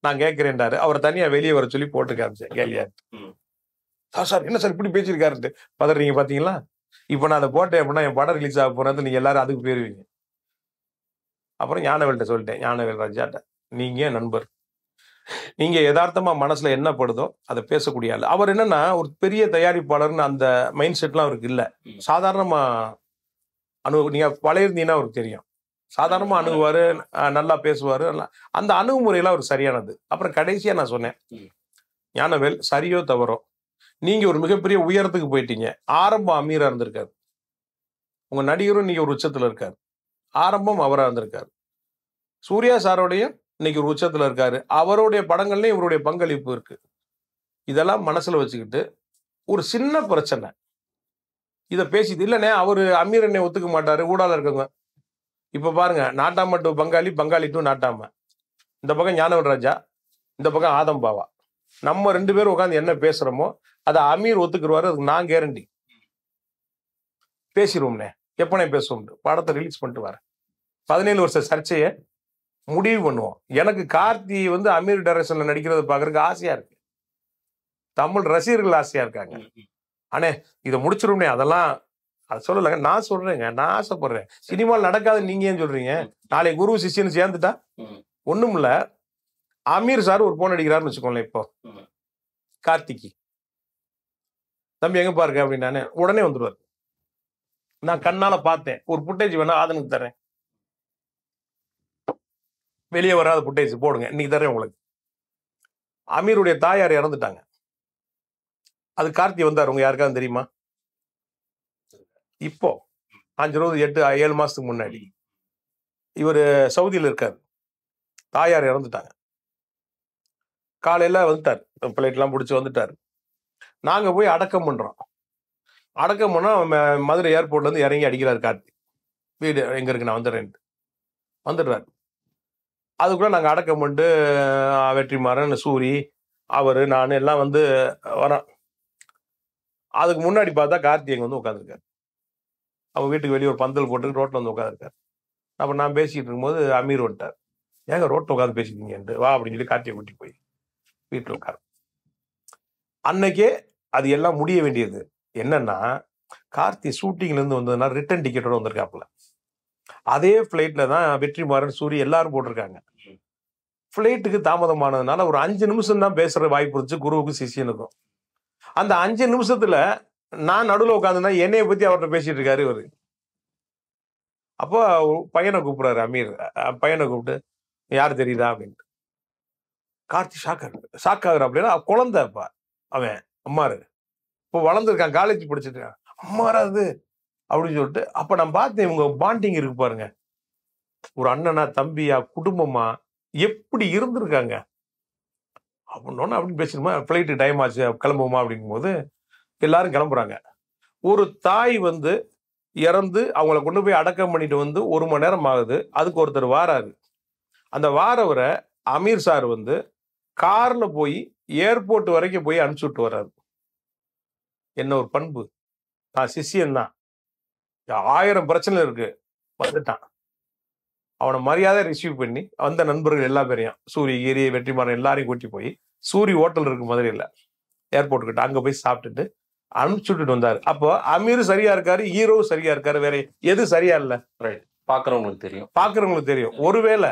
நான் கேட்கிறேன்டாரு. அவர் தனியா வெளியே வர சொல்லி போட்டு காமிச்சேன் கேலியா. சார் என்ன சார் இப்படி பேசியிருக்காருட்டு பதறீங்க பாத்தீங்களா? இப்ப நான் அதை போட்டேன் அப்படின்னா என் படம் ரிலீஸ் ஆக போறது, நீங்க எல்லாரும் அதுக்கு போயிருவீங்க. அப்புறம் ஞானவேல்கிட்ட சொல்லிட்டேன், ஞானவேல் ராஜாட்ட, நீங்க நண்பர், நீங்க யதார்த்தமா மனசுல என்ன படுதோ அதை பேசக்கூடிய ஆள். அவர் என்னன்னா ஒரு பெரிய தயாரிப்பாளர்னு அந்த மைண்ட் செட்லாம் அவருக்கு இல்லை. சாதாரணமா நீங்க வளையிருந்தீங்கன்னா அவருக்கு தெரியும், சாதாரணமா அணுகுவாரு, நல்லா பேசுவாரு, அந்த அணுகுமுறையெல்லாம் அவர் சரியானது. அப்புறம் கடைசியா நான் சொன்னேன், ஞானவேல் சரியோ தவறோ நீங்க ஒரு மிகப்பெரிய உயரத்துக்கு போயிட்டீங்க. ஆரம்பம் அமீரா இருந்திருக்காரு, உங்க நடிகரும் இன்னைக்கு ஒரு உச்சத்துல இருக்காரு, ஆரம்பம் அவரா இருந்திருக்காரு. சூர்யா சாரோடையும் இன்னைக்கு ஒரு உச்சத்துல இருக்காரு, அவருடைய படங்கள்லயும் இவருடைய பங்களிப்பு இருக்கு. இதெல்லாம் மனசுல வச்சுக்கிட்டு ஒரு சின்ன பிரச்சனை இதை பேசிட்டு இல்லைண்ணே, அவரு அமீர் என்னை ஒத்துக்க மாட்டாரு, ஊடால இருக்கவங்க. இப்ப பாருங்க, நாட்டாம டு பங்காளி, பங்காளி டு நாட்டாம, இந்த பக்கம் ஞானவேல் ராஜா, இந்த பக்கம் ஆதம் பாவா. நம்ம 2 பேரும் உட்காந்து என்ன பேசுறோமோ அதை அமீர் ஒத்துக்குருவாரு, அதுக்கு நான் கேரண்டி. பேசிடுவோம்னே, எப்பனே பேசுவோம், படத்தை ரிலீஸ் பண்ணிட்டு வரேன், 17 வருஷ சர்ச்சையை முடிவு பண்ணுவோம். எனக்கு கார்த்தி அமீர் டைரக்ஷன்ல நடிக்கிறத பாக்குறதுக்கு ஆசையா இருக்கு, தமிழ் ரசிகர்கள் ஆசையா இருக்காங்க. அண்ணே இதை முடிச்சிரும்னே, அதெல்லாம் அது சொல்லலைங்க, நான் சொல்றேங்க, நான் ஆசைப்படுறேன். சினிமாவில் நடக்காது நீங்க ஏன் சொல்றீங்க? நாளைக்கு குரு சிஷ்யன்னு சேர்ந்துட்டா ஒண்ணும் இல்ல. அமீர் சார் ஒரு போன் அடிக்கிறாருன்னு வச்சுக்கோங்களேன், இப்போ கார்த்திக்கு, தம்பி எங்க பாருங்க அப்படின்னு உடனே வந்துருவாரு. நான் கண்ணால பார்த்தேன், ஒரு புட்டேஜ் வேணா ஆதனுக்கு தரேன், வெளியே வராத புட்டேஜ் போடுங்க, இன்னைக்கு தரேன் உங்களுக்கு. அமீருடைய தாயார் இறந்துட்டாங்க, அது கார்த்தி வந்தார், உங்க யாருக்காவது தெரியுமா? இப்போ 7 மாசத்துக்கு முன்னாடி இவர் சவுதியில் இருக்காரு, தாயார் இறந்துட்டாங்க. காலையில வந்துட்டார், பிளைட் எல்லாம் பிடிச்சி வந்துட்டாரு. நாங்க போய் அடக்கம் பண்றோம். அடக்கம் பண்ணா மதுரை ஏர்போர்ட்ல இருந்து இறங்கி அடிக்கிறாரு கார்த்தி, வீடு எங்க இருக்கு நான் வந்துடுறாரு. அதுக்குள்ள நாங்க அடக்கம் பண்ணிட்டு வெற்றிமாறன், சூரி, அவரு, நான் எல்லாம் வரோம். அதுக்கு முன்னாடி பார்த்தா கார்த்தி எங்க உட்காந்துருக்காரு. அவங்க வீட்டுக்கு வெளியே ஒரு பந்தல் போட்டு ரோட்டில் வந்து உட்காந்துருக்காரு. அப்போ நான் பேசிக்கிட்டு இருக்கும்போது அமீர் வந்துட்டார். ஏங்க ரோட்டில் உட்காந்து பேசிக்கிங்கன்ட்டு வா அப்படின்னு சொல்லி கார்த்தியை கூட்டி போய் வீட்டில் உட்காரு. அன்னைக்கே அது எல்லாம் முடிய வேண்டியது. என்னன்னா கார்த்தி ஷூட்டிங்லேருந்து வந்ததுன்னா ரிட்டர்ன் டிக்கெட்டோட வந்திருக்காப்புல. அதே ஃப்ளைட்டில் தான் வெற்றிமாறன், சூரி எல்லாரும் போட்டிருக்காங்க. ஃப்ளைட்டுக்கு தாமதமானதுனால ஒரு 5 நிமிஷம் தான் பேசுகிற வாய்ப்பு இருந்துச்சு குருவுக்கும் சிஷியனுக்கும். அந்த 5 நிமிஷத்துல நான் நடுவில் உட்காந்துனா என்னைய பற்றி அவர்கிட்ட பேசிட்டு இருக்காரு இவர். அப்போ பையனை கூப்பிடுறாரு அமீர். பையனை கூப்பிட்டு யார் தெரியுதா அப்படின்ட்டு. கார்த்தி ஷாக் ஆகுற அப்படின்னா குழந்தை. அப்பா அவன் அம்மாரு இப்போ வளர்ந்துருக்கான், காலேஜ் படிச்சுட்டு இருக்கான். அம்மாரா அது அப்படின்னு சொல்லிட்டு அப்ப நான் பார்த்தேன் இவங்க பாண்டிங் இருக்கு பாருங்க. ஒரு அண்ணனா, தம்பியா, குடும்பமா எப்படி இருந்திருக்காங்க அப்படின்னு. அப்படின்னு பேசணுமா, ஃப்ளைட்டு டைம் ஆச்சு கிளம்புமா அப்படிங்கும் போது எல்லாரும் கிளம்புறாங்க. ஒரு தாய் வந்து இறந்து அவங்கள கொண்டு போய் அடக்கம் பண்ணிட்டு வந்து 1 மணி நேரம் ஆகுது. அதுக்கு ஒருத்தர் வாராரு. அந்த வாரவரை அமீர் சார் வந்து கார்ல போய் ஏர்போர்ட் வரைக்கும் போய் அனுப்பிச்சு விட்டு வர்றாரு. என்ன ஒரு பண்பு! நான் சிஷியன் தான், 1000 பிரச்சனை இருக்கு, வந்துட்டான். அவனை மரியாதை ரிசீவ் பண்ணி வந்த நண்பர்கள் எல்லா பேரையும், சூரி, கிரி, வெற்றிமாறன் எல்லாரையும் கூட்டி போய் சூரி ஹோட்டல் இருக்கு மதுரையில் ஏர்போர்ட் கிட்ட, அங்க போய் சாப்பிட்டுட்டு அனுப்பிச்சு விட்டுட்டு வந்தாரு. அப்போ அமீர் சரியா இருக்காரு, ஹீரோவும் சரியா இருக்காரு. வேற எது சரியா இல்ல? ரைட். பாக்குறவங்களுக்கு தெரியும். ஒருவேளை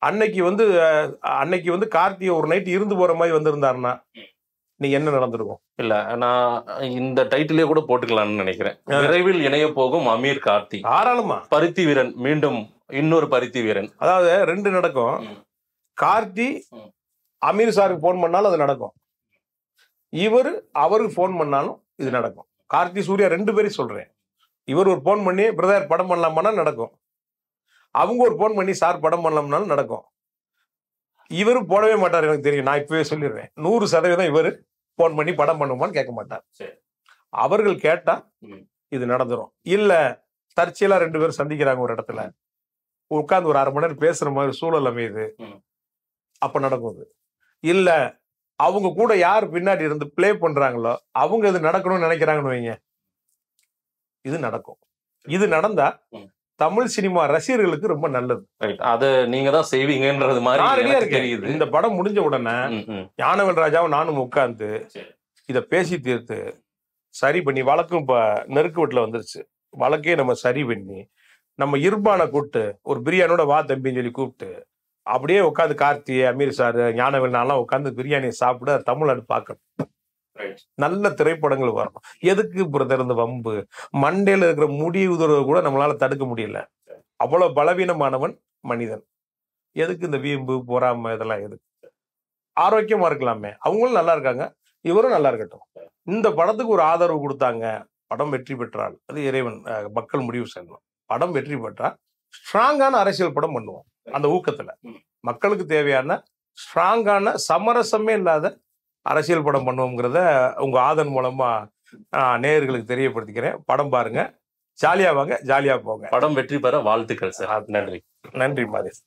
அன்னைக்கு வந்து கார்த்தியை ஒரு நைட் இருந்து போற மாதிரி வந்திருந்தாருன்னா நீ என்ன நடந்திருக்கும்? இல்ல, நான் இந்த டைட்டிலே கூட போட்டுக்கலாம்னு நினைக்கிறேன். விரைவில் இணைய போகும் அமீர் கார்த்தி. தாராளமா. பருத்தி வீரன், மீண்டும் இன்னொரு பருத்தி வீரன். அதாவது 2 நடக்கும். கார்த்தி அமீர் சாருக்கு போன் பண்ணாலும் அது நடக்கும், அவருக்கு போன் பண்ணாலும் இது நடக்கும். கார்த்தி, சூர்யா 2 பேரையும் சொல்றேன். இவர் ஒரு போன் பண்ணி பிரதர் படம் பண்ணலாமான்னா நடக்கும். அவங்க ஒரு போன் பண்ணி சார் படம் பண்ணலாம்னாலும் நடக்கும். இவரு போடவே மாட்டார், எனக்கு தெரியும். நான் இப்பவே சொல்லிடுறேன், 100% இவர் போன் பண்ணி படம் பண்ணுமான்னு கேட்க மாட்டார். அவர்கள் கேட்டா இது நடந்துரும். இல்ல தற்செயலா 2 பேரும் சந்திக்கிறாங்க ஒரு இடத்துல, உட்கார்ந்து ஒரு 1/2 மணி நேரம் பேசுற மாதிரி சூழல் அமையுது, அப்ப நடக்கும் இது. இல்ல அவங்க கூட யார் பின்னாடி இருந்து பிளே பண்றாங்களோ அவங்க இது நடக்கணும்னு நினைக்கிறாங்கன்னு வைங்க, இது நடக்கும். இது நடந்தா தமிழ் சினிமா ரசிகர்களுக்கு ரொம்ப நல்லது. அத நீங்க தான் செய்வீங்கன்றது மாதிரி தெரியுது. இந்த படம் முடிஞ்ச உடனே ஞானவேல் ராஜாவும் நானும் உட்கார்ந்து இத பேசி தீர்த்து சரி பண்ணி, வழக்கும் இப்ப நெருக்கு வீட்டுல வந்துருச்சு, வழக்கே நம்ம சரி பண்ணி நம்ம இர்பானை கூப்பிட்டு ஒரு பிரியாணியோட வா தம்பின்னு சொல்லி கூப்பிட்டு அப்படியே உட்காந்து கார்த்தி, அமீர் சார், ஞானவேல் நான்லாம் உட்காந்து பிரியாணியை சாப்பிட தமிழ்நாடு பார்க்கணும். நல்ல திரைப்படங்கள் வரணும். எதுக்கு பிரதர் இந்த வம்பு? மண்டையில இருக்கிற முடி உதர்வை கூட நம்மளால தடுக்க முடியல. அவ்வளவு பலவீனமானவன் மனிதன். எதுக்கு இந்த வீம்பு, பொறாமை, இதெல்லாம் எதுக்கு? ஆரோக்கியமா இருக்கலாமே. அவங்களும் நல்லா இருக்காங்க, இவரும் நல்லா இருக்கட்டும். இந்த படத்துக்கு ஒரு ஆதரவு கொடுத்தாங்க. படம் வெற்றி பெற்றால் அது இறைவன், மக்கள் முடிவு செய்யணும். படம் வெற்றி பெற்றா ஸ்ட்ராங்கான அரசியல் படம் பண்ணுவோம். அந்த ஊக்கத்துல மக்களுக்கு தேவையான ஸ்ட்ராங்கான சமரசமே இல்லாத அரசியல் படம் பண்ணுவோங்கிறத உங்க ஆதன் மூலமா நேயர்களுக்கு தெரியப்படுத்திக்கிறேன். படம் பாருங்க, ஜாலியா வாங்க, ஜாலியா போங்க. படம் வெற்றி பெற வாழ்த்துக்கள் சார். நன்றி. நன்றி மாதேஷ்.